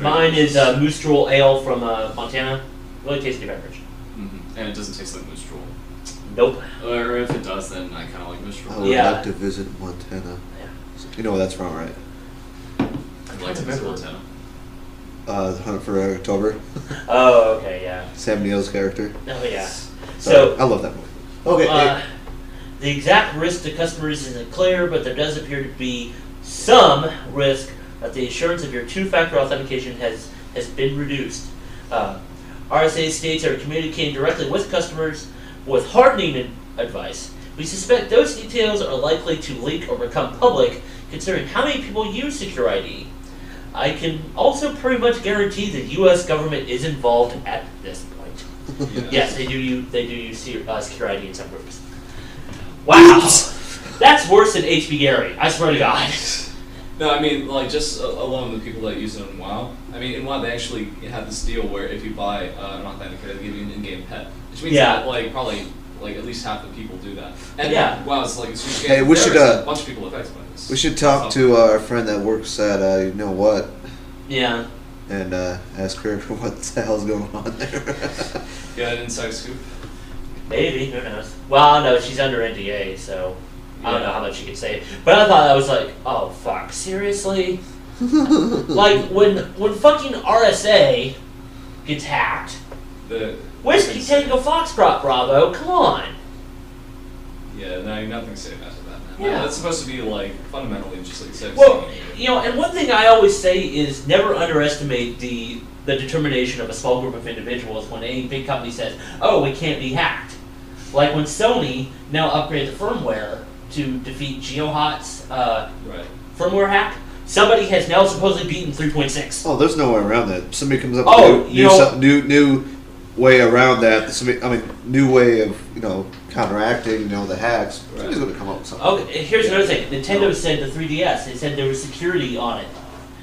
Mine is Moose Drool Ale from Montana. Really tasty beverage. Mm-hmm. And it doesn't taste like Moose Drool. Nope. Or if it does, then I kind of like Moose I Drool. would Yeah. like to visit Montana. Yeah. You know where that's from, right? I'd like to visit Montana. The Hunt for October. Oh, okay, yeah. Sam Neill's character. Oh, yeah. So I love that movie. Okay. The exact risk to customers isn't clear, but there does appear to be some risk that the assurance of your two-factor authentication has been reduced. RSA states are communicating directly with customers with hardening advice. We suspect those details are likely to leak or become public, considering how many people use Secure ID. I can also pretty much guarantee the U.S. government is involved at this point. Yeah. Yes, they do use Secure ID in some groups. Wow, that's worse than HB Gary. I swear to God. No, I mean, like, just alone the people that use it in WoW. I mean, in WoW, they actually have this deal where if you buy an authenticator, they give you an in-game pet. Which means that, like, probably, like, at least half the people do that. And WoW is, like, it's just Hey, we should, a bunch of people affected by this. We should talk to our friend that works at, you know what? Yeah. And ask her what the hell's going on there. Got an inside scoop? Maybe, who knows? Well, no, she's under NDA, so I don't know how much she could say. But I thought I was like, oh fuck, seriously? Like when fucking RSA gets hacked. Whiskey Tango Foxtrot Bravo, come on. Yeah, no, nothing to say about that, man. Yeah. That's supposed to be like fundamentally just like sex. Well, you know, and one thing I always say is never underestimate the determination of a small group of individuals when any big company says, "Oh, we can't be hacked." Like when Sony now upgraded the firmware to defeat GeoHot's right. firmware hack. Somebody has now supposedly beaten 3.6. Oh, there's no way around that. Somebody comes up Oh, with new way around that. New way of counteracting the hacks. Somebody's going to come up with something. Okay, here's another thing. Nintendo said the 3DS. They said there was security on it.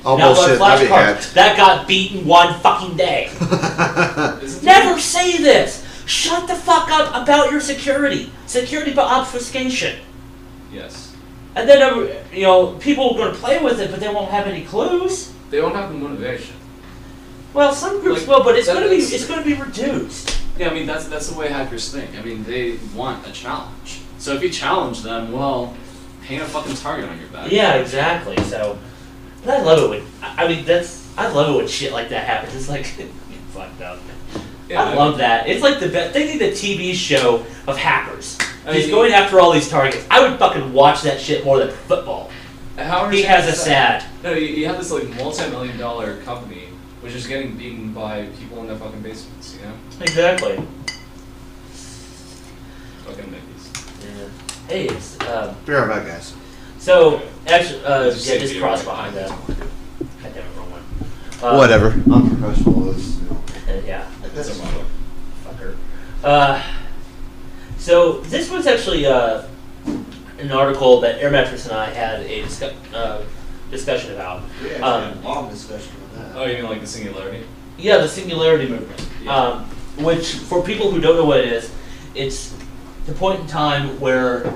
Oh, now bullshit. That'd be flashcards. hacked. That got beaten one fucking day. Never say this. Shut the fuck up about your security. Security by obfuscation. Yes. And then, people are going to play with it, but they won't have any clues. They don't have the motivation. Well, some groups Like, will, but it's that- going to be that's- it's going to be reduced. Yeah, I mean that's the way hackers think. I mean they want a challenge. So if you challenge them, well, paint a fucking target on your back. Yeah, exactly. So, but I love it when I love it when shit like that happens. It's like fucked up. Yeah, I love that. It's like the best. Think of the TV show of hackers. I He's mean, going after all these targets. I would fucking watch that shit more than football. He has a sad. No, you have this like multi-million-dollar company which is getting beaten by people in their fucking basements. You know. Exactly. Fucking Nickies. Yeah. Hey, it's Be right back, guys. so actually Just say just zero cross right behind now. that. God damn it, wrong one. Whatever. Unprofessional is. Yeah. That's a motto. Fucker. So this was actually an article that Air Mattress and I had a discussion about. We actually had a long discussion on that. Oh, you mean like the singularity? Yeah, the singularity movement. Yeah. Which, for people who don't know what it is, it's the point in time where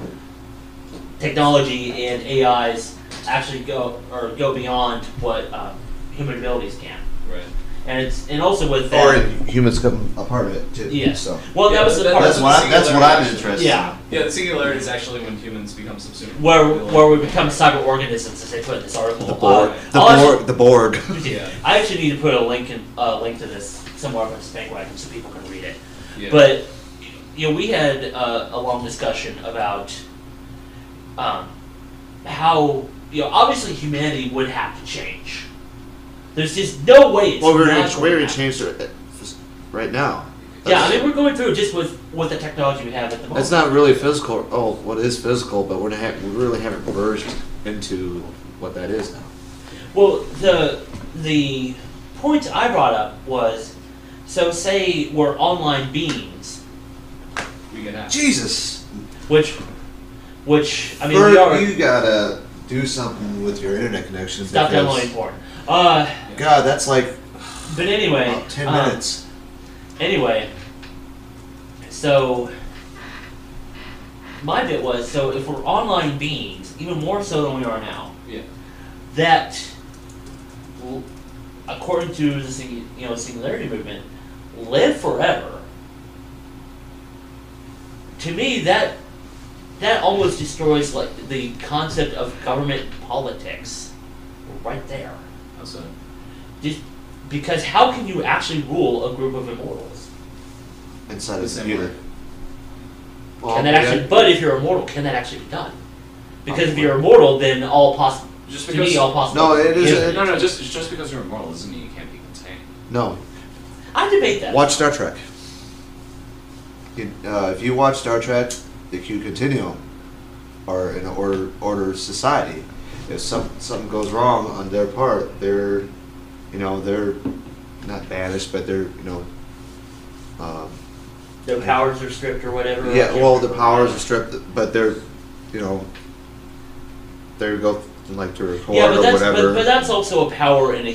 technology and AIs actually go beyond what human abilities can. Right. And also with that. Or humans come a part of it too. Yes. So Well, Yeah, that was the that- part. that's what I'm interested. Yeah. Yeah, the singularity is actually when humans become subsumed. Where we become cyber organisms, as they put in this article. The Borg. I'll The Borg. Yeah. I actually need to put a link to this somewhere on this bandwagon so people can read it. Yeah. But we had a long discussion about how obviously humanity would have to change. There's just no way it's Well, we're not going going to to change it right now. Yeah, I mean we're going through it just with the technology we have at the moment. It's not really physical. Oh, what is physical? But we really haven't merged into what that is now. Well, the point I brought up was, so say we're online beings, We get hacked. Jesus. which I mean we are. You gotta do something with your internet connection. Stop because- downloading porn. God, that's like But anyway, about 10 minutes. Anyway, so my bit was, so if we're online beings, even more so than we are now, Yeah. that according to the singularity movement, live forever. To me, that almost destroys like the concept of government politics. Right there. How's that? Just because how can you actually rule a group of immortals? Inside the a same computer. way. Well, Can that yeah. actually? But if you're immortal, can that actually be done? Because if you're immortal, then all possible. Just To because me, all possible. No, it is- no, just because you're immortal doesn't mean you can't be contained. No. I debate that. Watch Star Trek. If you watch Star Trek, the Q Continuum, or in an order society, if something goes wrong on their part, they're not banished, but they're Their powers are stripped or whatever. yeah. Well, the powers are stripped, but they're they go like to record Yeah, but or that's whatever. but that's also a power in a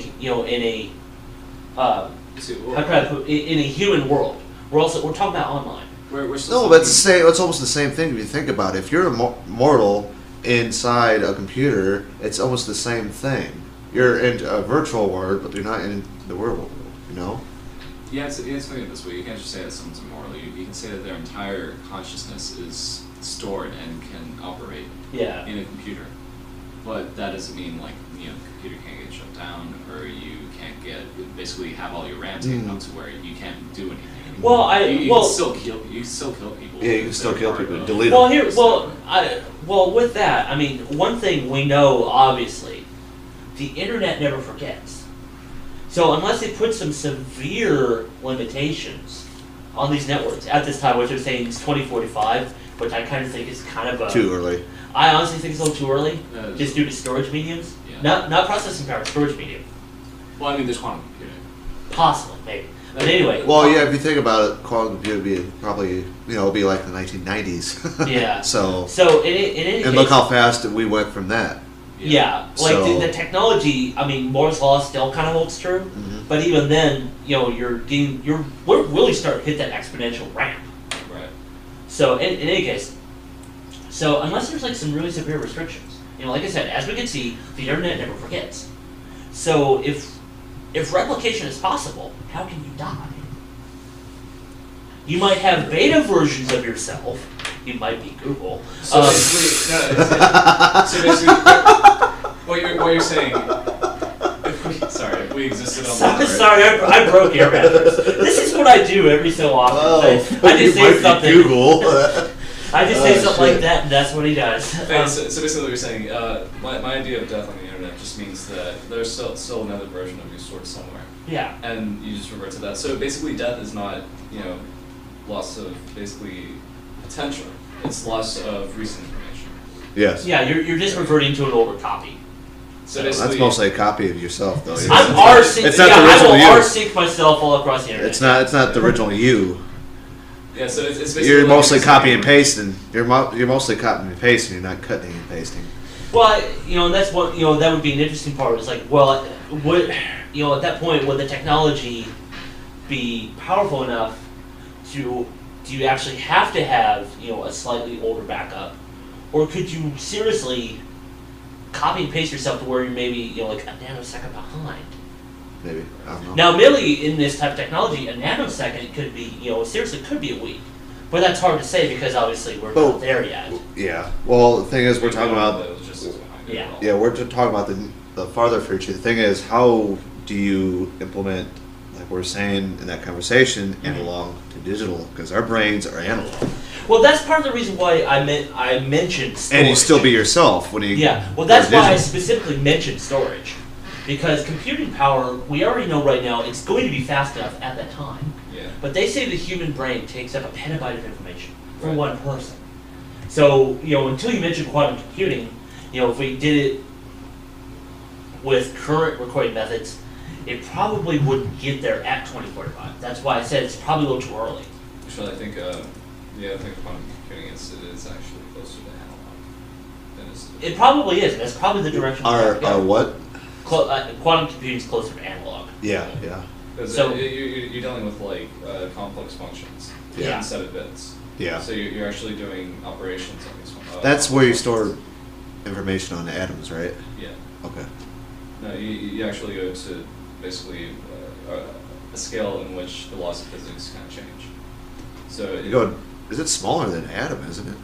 See, how can I put in a human world. We're talking about online. we're still No, but it's the same. It's almost the same thing if you think about it. If you're mortal inside a computer, it's almost the same thing. You're in a virtual world, but you're not in the real world. You know? Yeah, it's funny this way. You can't just say that someone's immortal. You can say that their entire consciousness is stored and can operate Yeah. in a computer. But that doesn't mean like the computer can't get shut down or you can't basically have all your RAM taken up to where you can't do anything anymore. Well, You can still kill people. Yeah, you can still kill people. Delete Well, them. well, with that, I mean, one thing we know, obviously, the internet never forgets. So unless they put some severe limitations on these networks at this time, which they're saying is 2045, which I kind of think is kind of Too early. I honestly think it's a little too early, No, just due to storage mediums. Yeah. Not processing power, storage medium. Well, I mean, there's quantum computing. Possibly, maybe. But anyway. Well, yeah, if you think about it, quantum computing would be probably, it'll be like the 1990s. Yeah. So in any and case, look how fast we went from that. Yeah, like So- the technology. I mean, Moore's law still kind of holds true, Mhm. but even then, we're really starting to hit that exponential ramp. Right. So in any case, so unless there's like some really severe restrictions, like I said, as we can see, the internet never forgets. So if replication is possible, how can you die? You might have beta versions of yourself. You might be Google. So basically, what you're saying. If we existed on the Sorry, I broke your mattress. This is what I do every so often. I just say something. Google. I just say something shit. like that, and that's what he does. So basically, what you're saying, my idea of death on the internet just means that there's still another version of you stored somewhere, Yeah. and you just revert to that. So basically, death is not loss of basically potential; it's loss of recent information. Yes. Yeah, you're just reverting to an older copy. So That's basically, mostly a copy of yourself, though. I'm It's rsync. it's not Yeah, the I original will you. rsync myself all across the internet. It's not the original you. yeah. So it's basically You're like mostly you're copy saying- and pasting. You're mostly copying and pasting. You're not cutting and pasting. Well, and that's what that would be an interesting part. It's like, well, would at that point would the technology be powerful enough to? Do you actually have to have a slightly older backup, or could you seriously copy and paste yourself to where you're maybe like a nanosecond behind? Maybe. I don't know. Now, admittedly, in this type of technology, a nanosecond could be seriously could be a week, but that's hard to say because obviously we're Oh. not there yet. Yeah. Well, the thing is, we're talking about. the logistics behind it Yeah. all. Yeah, we're just talking about the farther future. The thing is, how do you implement, like we were saying in that conversation, analog to digital? Because our brains are analog, Well, that's part of the reason why I mentioned storage. and you still be yourself when you. Yeah, well, that's go why I digital. specifically mentioned storage, because computing power, we already know right now it's going to be fast enough at that time. Yeah. But they say the human brain takes up a petabyte of information for Right. one person. So until you mention quantum computing, if we did it with current recording methods, it probably wouldn't get there at 2045. That's why I said it's probably a little too early. Actually, I think quantum computing is actually closer to analog than it is. It probably is. That's probably the direction we have to Our go. what? Quantum computing is closer to analog. Yeah, yeah, Because So- you're dealing with complex functions Yeah. instead of bits. yeah. So you're actually doing operations on these. That's where you store information on atoms, right? Yeah. Okay. No, you actually go to basically a scale in which the laws of physics kind of change. So You go. Is it smaller than an atom, isn't it?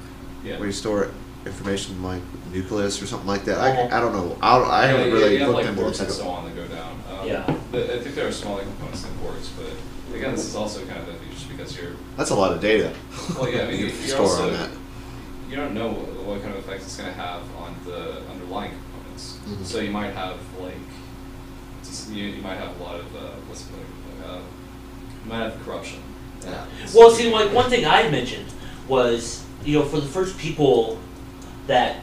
Yeah. Where you store information like nucleus or something like that. Uh-huh. I don't know. I haven't really you have looked like into quarks and it. so on that go down. Yeah. I think there are smaller components than quarks, but again, this is also kind of just because you're. That's a lot of data. Well, yeah, I mean, you you're store also, on that. You don't know what kind of effect it's going to have on the underlying components. Mhm. So you might have you might have a lot of you might have corruption. Yeah. Well, see, like one thing I mentioned was, for the first people that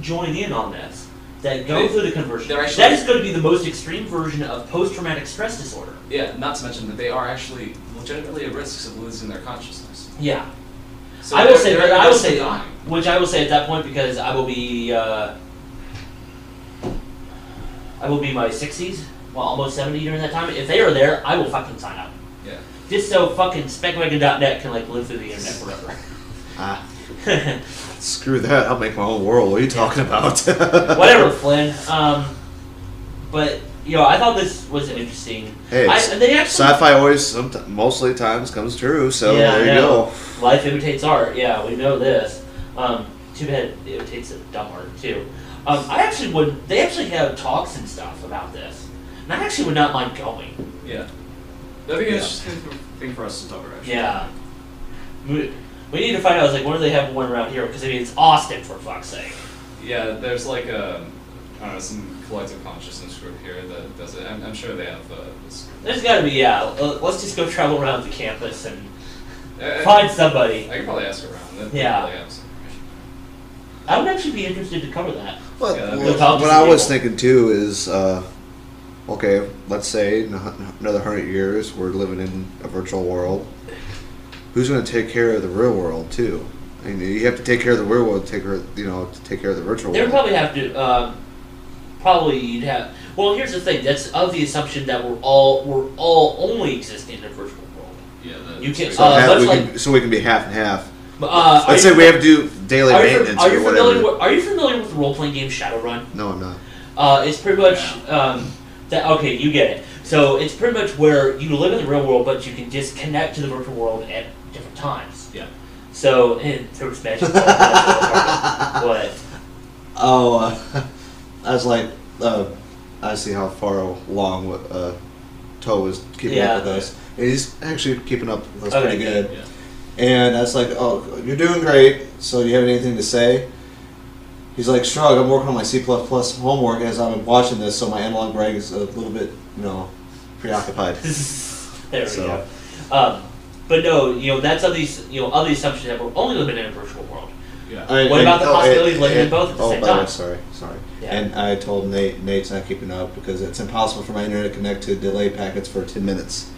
join in on this, that go through the conversion, they're actually- that is going to be the most extreme version of post-traumatic stress disorder. Yeah, not to mention that they are actually legitimately at risk of losing their consciousness. Yeah. So I will say, they're at I will risk of say, dying. which I will say at that point because I will be my 60s, well, almost 70 during that time. If they are there, I will fucking sign up. Yeah. Just so fucking specwagon.net can live through the internet forever. Ah, screw that. I'll make my own world. What are you talking about? Whatever, Flynn. But I thought this was an interesting. Hey, and they actually, sci-fi always, mostly times comes true. So there you go. Life imitates art. Yeah, we know this. Too bad it imitates a dumb art too. I actually would. They actually have talks and stuff about this, and I actually would not mind going. Yeah. That'd be an interesting thing for us to cover, actually. Yeah. We need to find out, like, when do they have one around here? Because, I mean, it's Austin, for fuck's sake. Yeah, there's like I don't know, some collective consciousness group here that does it. I'm sure they have this. There's got to be, yeah. Let's just go travel around the campus and find somebody. I can probably ask around. Yeah. Probably have some information. I would actually be interested to cover that. Well, Yeah, what I was thinking too is, okay, let's say in another 100 years we're living in a virtual world. Who's going to take care of the real world too? I mean, you have to take care of the real world, to take care of the virtual They would world. probably have to. Probably you'd have. Well, here's the thing. That's of the assumption that we're all only existing in a virtual world. Yeah, You can. So we can be half and half. Let's say we have to do daily maintenance or whatever. Are you familiar with the role-playing game Shadowrun? No, I'm not. It's pretty much that. Okay, you get it. So it's pretty much where you live in the real world, but you can just connect to the virtual world at different times. Yeah. So there was magic. What? Oh, I was like, I see how far along Toe was keeping up with us. And he's actually keeping up with us pretty good. Yeah. And I was like, oh, you're doing great. So do you have anything to say? He's like, Shrug, I'm working on my C++ homework as I'm watching this, so my analog brain is a little bit, preoccupied. There we go. But no, that's of these, of the assumption that we're only living in a virtual world. Yeah. What about the possibility of living in both at the same time? Sorry. Yeah. And I told Nate's not keeping up because it's impossible for my internet to connect to delay packets for 10 minutes.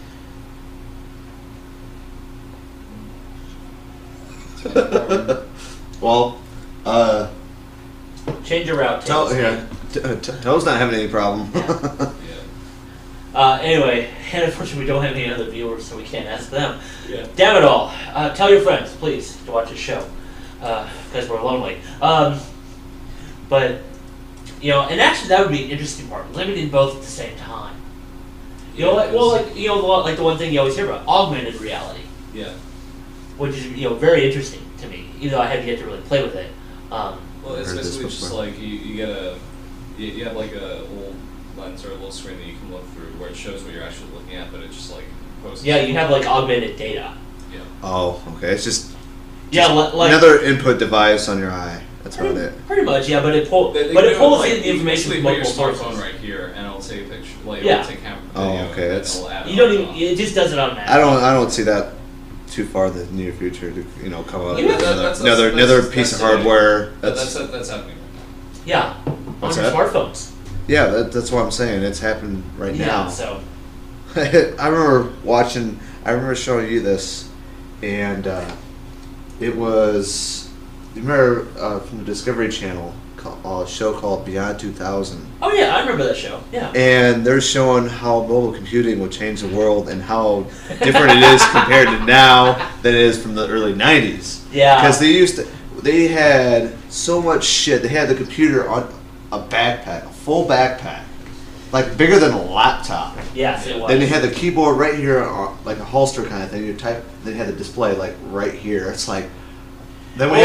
Well, change your route. Toe's not having any problem. Anyway, and unfortunately we don't have any other viewers, so we can't ask them. Yeah. Damn it all. Tell your friends, please, to watch this show. Because we're lonely. But, and actually that would be an interesting part. Limiting both at the same time. Like the one thing you always hear about, augmented reality. Yeah. Which is, very interesting to me, even though I have yet to really play with it. Well, it's basically just like you get you have like a little lens or a little screen that you can look through where it shows what you're actually looking at, but it just like posts. Yeah, you have like augmented data. Yeah. Oh, okay. It's just like another input device on your eye. That's about it. Pretty much, yeah. But it pulls in the information from multiple sources. Put your smartphone right here, and it'll take a picture. Like yeah. It'll take camera video. Oh, okay. That's you don't even. It just does it automatically. I don't see that too far in the near future to come out another piece of hardware. That's happening right now. Yeah. What's on your that? smartphones. Yeah, that's what I'm saying. It's happening right now. So. I remember showing you this, and it was. You remember from the Discovery Channel a show called Beyond 2000? Oh yeah, I remember that show. Yeah. And they're showing how mobile computing will change the world and how different it is compared to now than it is from the early 90s. Yeah. Because they had so much shit. They had the computer on a backpack, a full backpack, like bigger than a laptop. Yes, it was. Then they had the keyboard right here, like a holster kind of thing. You type. Then you had the display like right here. It's like. Then we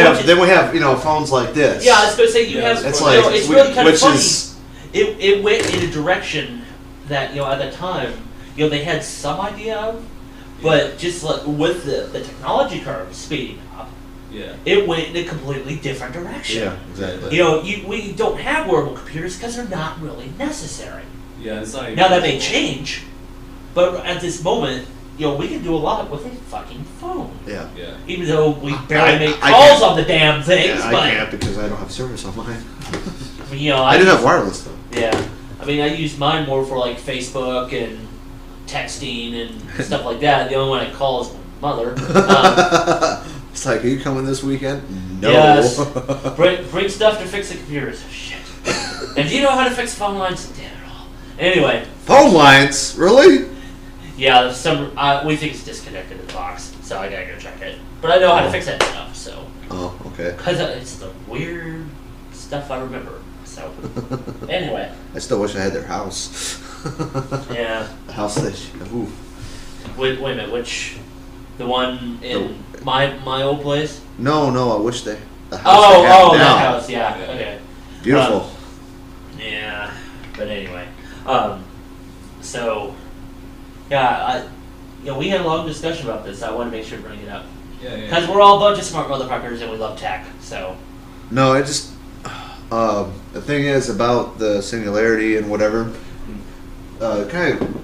have phones like this. Yeah, I was going to say you have. It's like it's really kind of funny. Is, it went in a direction that at the time they had some idea of, but just like with the technology curve speeding up, it went in a completely different direction. Yeah, exactly. We don't have wearable computers because they're not really necessary. Yeah, it's not even now that may change, but at this moment. We can do a lot with a fucking phone. Yeah. Even though we barely make calls on the damn things. Yeah, but I can't because I don't have service on mine. I do have wireless though. Yeah. I mean, I use mine more for like Facebook and texting and stuff like that. The only one I call is my mother. It's like, are you coming this weekend? No. Yes. Bring stuff to fix the computers. Shit. And do you know how to fix phone lines? Damn it all. Anyway. Phone lines? Really? Yeah, we think it's disconnected in the box, so I gotta go check it. But I know how to fix that stuff, so. Oh, okay. Because it's the weird stuff I remember, so. Anyway. I still wish I had their house. Yeah. The house that ooh. Wait a minute, which? The one in my old place? No, I wish the house that house, yeah, okay. Beautiful. Yeah, but anyway. So... Yeah, we had a long discussion about this. So I want to make sure to bring it up. Yeah. Because we're all a bunch of smart motherfuckers and we love tech. So. No, it just the thing is about the singularity and whatever. Kind of.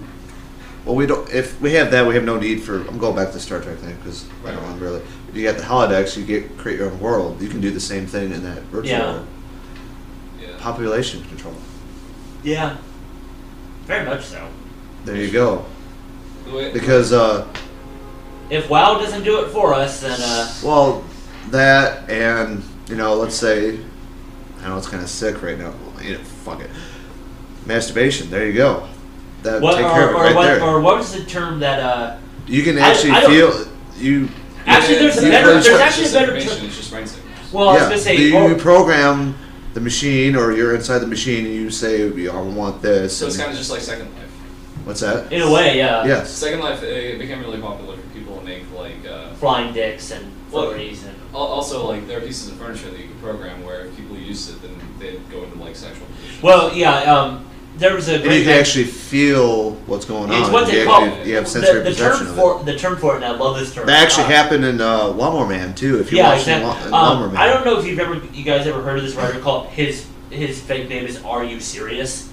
Well, we don't. If we have that, we have no need for. I'm going back to the Star Trek thing because I don't want really. If you got the holodecks, you create your own world. You can do the same thing in that virtual world. Yeah. Population control. Yeah. Very much so. There you go. Because if WoW doesn't do it for us, then well, that and let's say, I know it's kind of sick right now. Fuck it. Masturbation. There you go. That take care of it right there. Or what was the term that you can actually feel you. Actually, there's actually a better term. It's just brain signals. Well, I was gonna say you program the machine, or you're inside the machine, and you say, "I want this." So it's kind of just like Second Life. What's that? In a way, yeah. Yes. Second Life it became really popular for people to make like flying dicks and floaties and. Also, like there are pieces of furniture that you can program where if people used it, then they'd go into like sexual positions. Well, yeah. There was a. And you can actually feel what's going on. It's what they call. You have sensory perception of it. The term for it, and I love this term. That actually happened in Lawnmower Man too. If you watch Lawnmower Man. I don't know if you guys ever heard of this writer called his fake name is Are You Serious?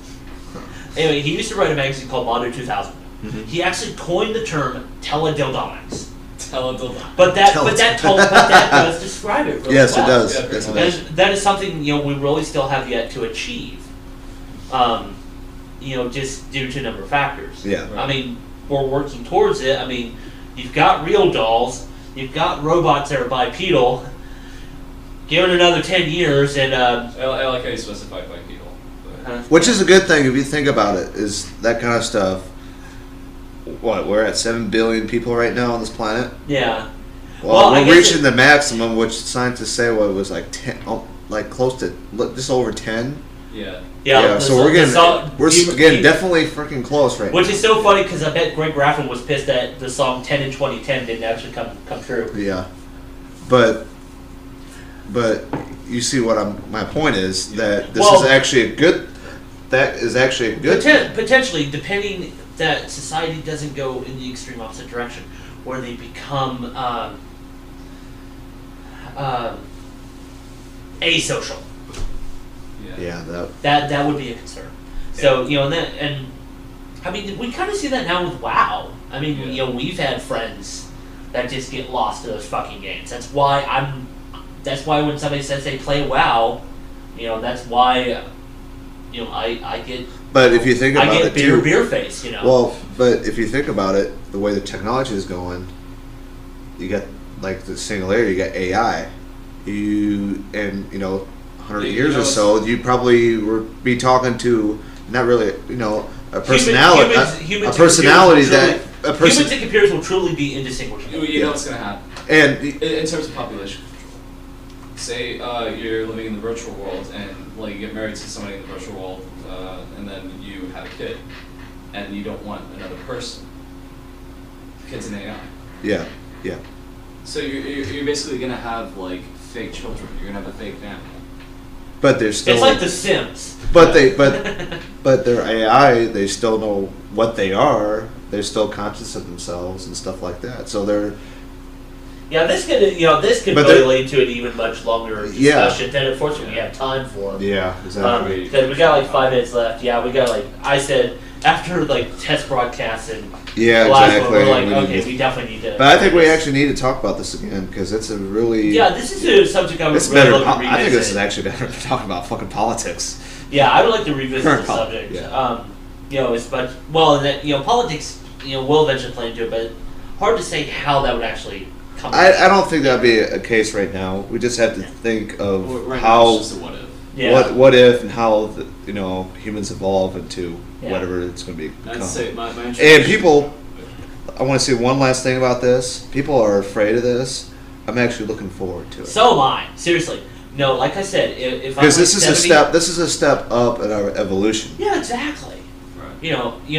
Anyway, he used to write a magazine called Mondo 2000. Mm-hmm. He actually coined the term teledildonics. But that does describe it really yes, well. It does. Yeah, yes, it does. That is something we really still have yet to achieve. Just due to a number of factors. Yeah. Right. I mean, we're working towards it. I mean, you've got real dolls, you've got robots that are bipedal. Give it another 10 years, and I like how you specify bipedal. Which is a good thing if you think about it. Is that kind of stuff. What, we're at 7 billion people right now on this planet? Yeah. Well, we're reaching the maximum, which scientists say was like 10, like close to just over 10. Yeah. Yeah. So we're getting definitely freaking close right now. Which is so funny because I bet Greg Graffin was pissed that the song 10 in 2010 didn't actually come true. Yeah. But you see what my point is that this is actually a good. That is actually a good. Potentially, depending that society doesn't go in the extreme opposite direction, where they become asocial. Yeah, that would be a concern. Yeah. So and I mean we kind of see that now with WoW. I mean we've had friends that just get lost to those fucking games. That's why when somebody says they play WoW, that's why I get. But if you think about it, beer face. Well, but if you think about it, the way the technology is going, you got like the singularity, you got AI, 100 years or so, you probably would be talking to not really, a personality, humans and computers will truly be indistinguishable. You know what's going to happen. And in terms of population control, say you're living in the virtual world and you get married to somebody in the virtual world, and then you have a kid, and you don't want another person. The kid's an AI. Yeah. So you're basically going to have fake children. You're going to have a fake family. But they're still. It's like The Sims. But they're AI. They still know what they are. They're still conscious of themselves and stuff like that. So they're. Yeah, this could really lead to an even much longer discussion than unfortunately we have time for. Yeah, exactly. We got 5 minutes left. Yeah, we got I said after test broadcasts and exactly. We're we definitely need to. But I think we actually need to talk about this again because it's a really this is a subject I would really better. love to revisit. I think this is actually better than talking about fucking politics. Yeah, I would like to revisit the subject. Yeah. It's politics will eventually play into it, but hard to say how that would actually. I don't think that'd be a case right now. We just have to think of how it's just a what if. Yeah. What if and how humans evolve into whatever it's going to be. I'd say my and people, I want to say one last thing about this. People are afraid of this. I'm actually looking forward to it. So am I. Seriously. No, like I said, if because this is 70, this is a step up in our evolution. Yeah, exactly. Right.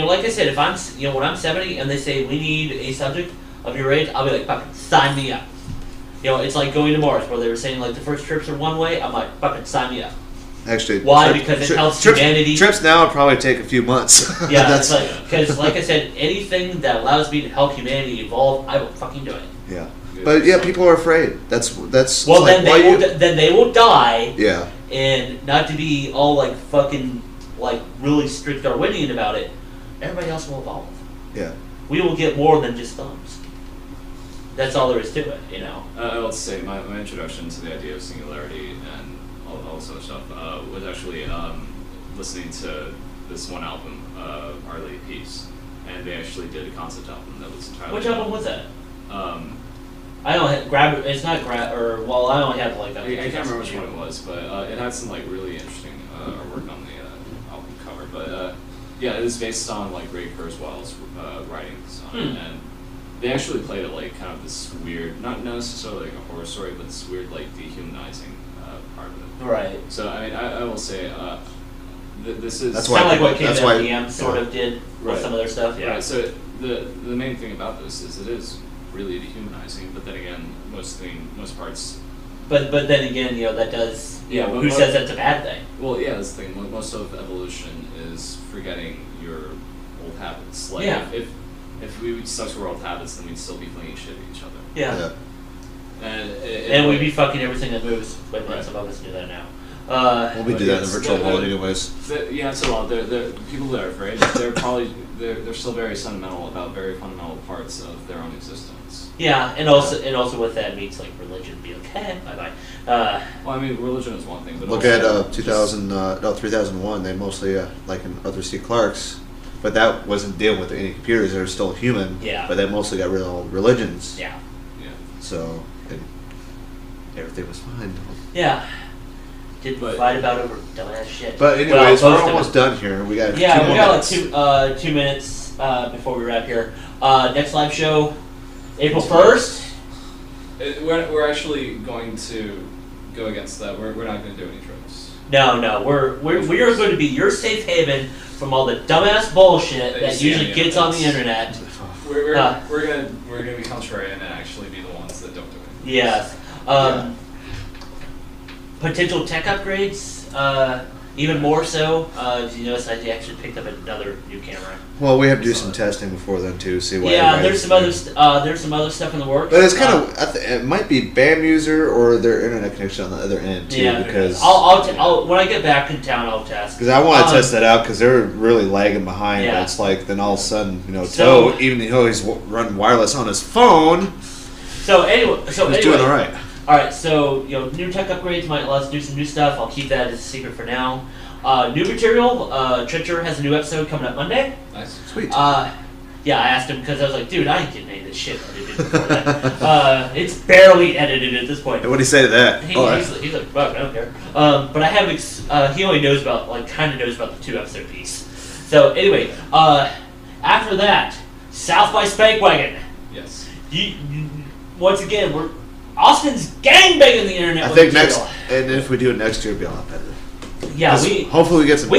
Like I said, if I'm when I'm 70 and they say we need a subject of your age, I'll be like, fucking sign me up. It's like going to Mars, where they were saying the first trips are one way. I'm like, fucking sign me up. Actually, Why? Because it helps humanity. Trips now would probably take a few months. Yeah, that's because, like I said, anything that allows me to help humanity evolve, I will fucking do it. Yeah, but yeah, people are afraid. That's well, then they will die. Yeah, and not to be all like fucking like really strict Darwinian about it. Everybody else will evolve. Yeah, we will get more than just thumbs. That's all there is to it, you know. I will say my introduction to the idea of singularity and all this other stuff was actually listening to this one album, Our Lady Peace, and they actually did a concept album that was entirely. Which album was that? I don't have, grab. It's not grab or well, I only have like. I can't remember which one it was, but it had some like really interesting artwork on the album cover. But yeah, it is based on like Ray Kurzweil's writings, and they actually played it like kind of this weird, not necessarily like a horror story, but this weird like dehumanizing part of it. Right. So I mean, I will say this is that's kind of like what that's KMFDM sort of did with some of their stuff. Yeah. Right. So the main thing about this is it is really dehumanizing, but then again, most parts. But then again, you know that does. You know, who says that's a bad thing? Well, yeah, that's the thing. Most of evolution is forgetting your old habits. Like if we stuck to our old habits, then we'd still be flinging shit at each other. Yeah. And we'd be fucking everything that moves. But some of us do that now. Well, we do that in the virtual world anyways. Yeah, so the people that are afraid, they're still very sentimental about very fundamental parts of their own existence. Yeah, and also with that means like religion be like, hey, bye. Well, I mean, religion is one thing, but look at 3001. They mostly like in Arthur C. Clarke's, but that wasn't dealing with any computers. They were still human. Yeah. But they mostly got rid of all religions. Yeah. Yeah. So everything was fine. Yeah. Didn't fight about over dumbass shit. But anyways, we're almost done here. We got 2 more minutes. Like 2 minutes before we wrap here. Next live show, April 1st. We're actually going to go against that. We're not going to do any trips. No. We are going to be your safe haven from all the dumbass bullshit that usually gets on the internet. We're gonna be contrarian and actually be the ones that don't do it. Yes. Potential tech upgrades, even more so. You notice I actually picked up another new camera. Well, we have to do some testing before then too. See what. Yeah, there's some other stuff in the works. But it's kind of it might be BAM user or their internet connection on the other end too. Yeah, because I'll when I get back in town I'll test. Because I want to test that out because they're really lagging behind. Yeah. But it's like then all of a sudden Toe, even though he's running wireless on his phone. So anyway, he's doing all right. All right, so new tech upgrades might let us do some new stuff. I'll keep that as a secret for now. New material. Trencher has a new episode coming up Monday. Nice, sweet. Yeah, I asked him because I was like, dude, I ain't getting any of this shit edited before that. It's barely edited at this point. And what did he say to that? He's like, fuck, I don't care. But I have he only knows about kind of knows about the 2-episode piece. So anyway, after that, South by Spankwagon. Yes. Once again, Austin's gangbanging the internet. I think and if we do it next year, it'll be a lot better. Yeah, hopefully we get some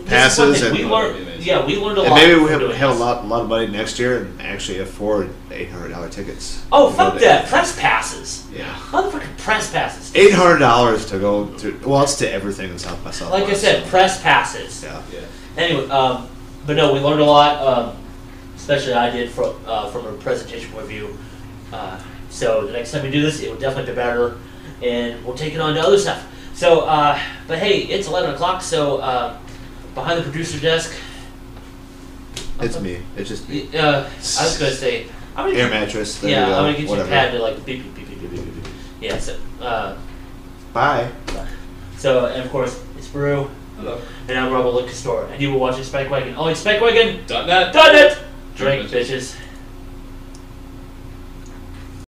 passes we learned a lot. And maybe we have a lot of money next year and actually afford $800 tickets. Oh, fuck that! Press passes. Yeah. Motherfucking press passes. $800 to go to. Well, it's to everything in South by Southwest. Like I said, press passes. Yeah. Anyway, but no, we learned a lot. Especially I did from a presentation point of view. So the next time we do this, it will definitely be better, and we'll take it on to other stuff. So, but hey, it's 11 o'clock, so behind the producer desk... It's me. It's just me. I was going to say... Air mattress. I'm going to get you a pad to beep, beep, beep, beep, beep, beep, beep. Yeah, so... Bye. So, and of course, it's Brew. Hello. And I'm Robo Liquor Store, and you were watching Spankwagon. Only Spankwagon.net. .net. Drink, bitches.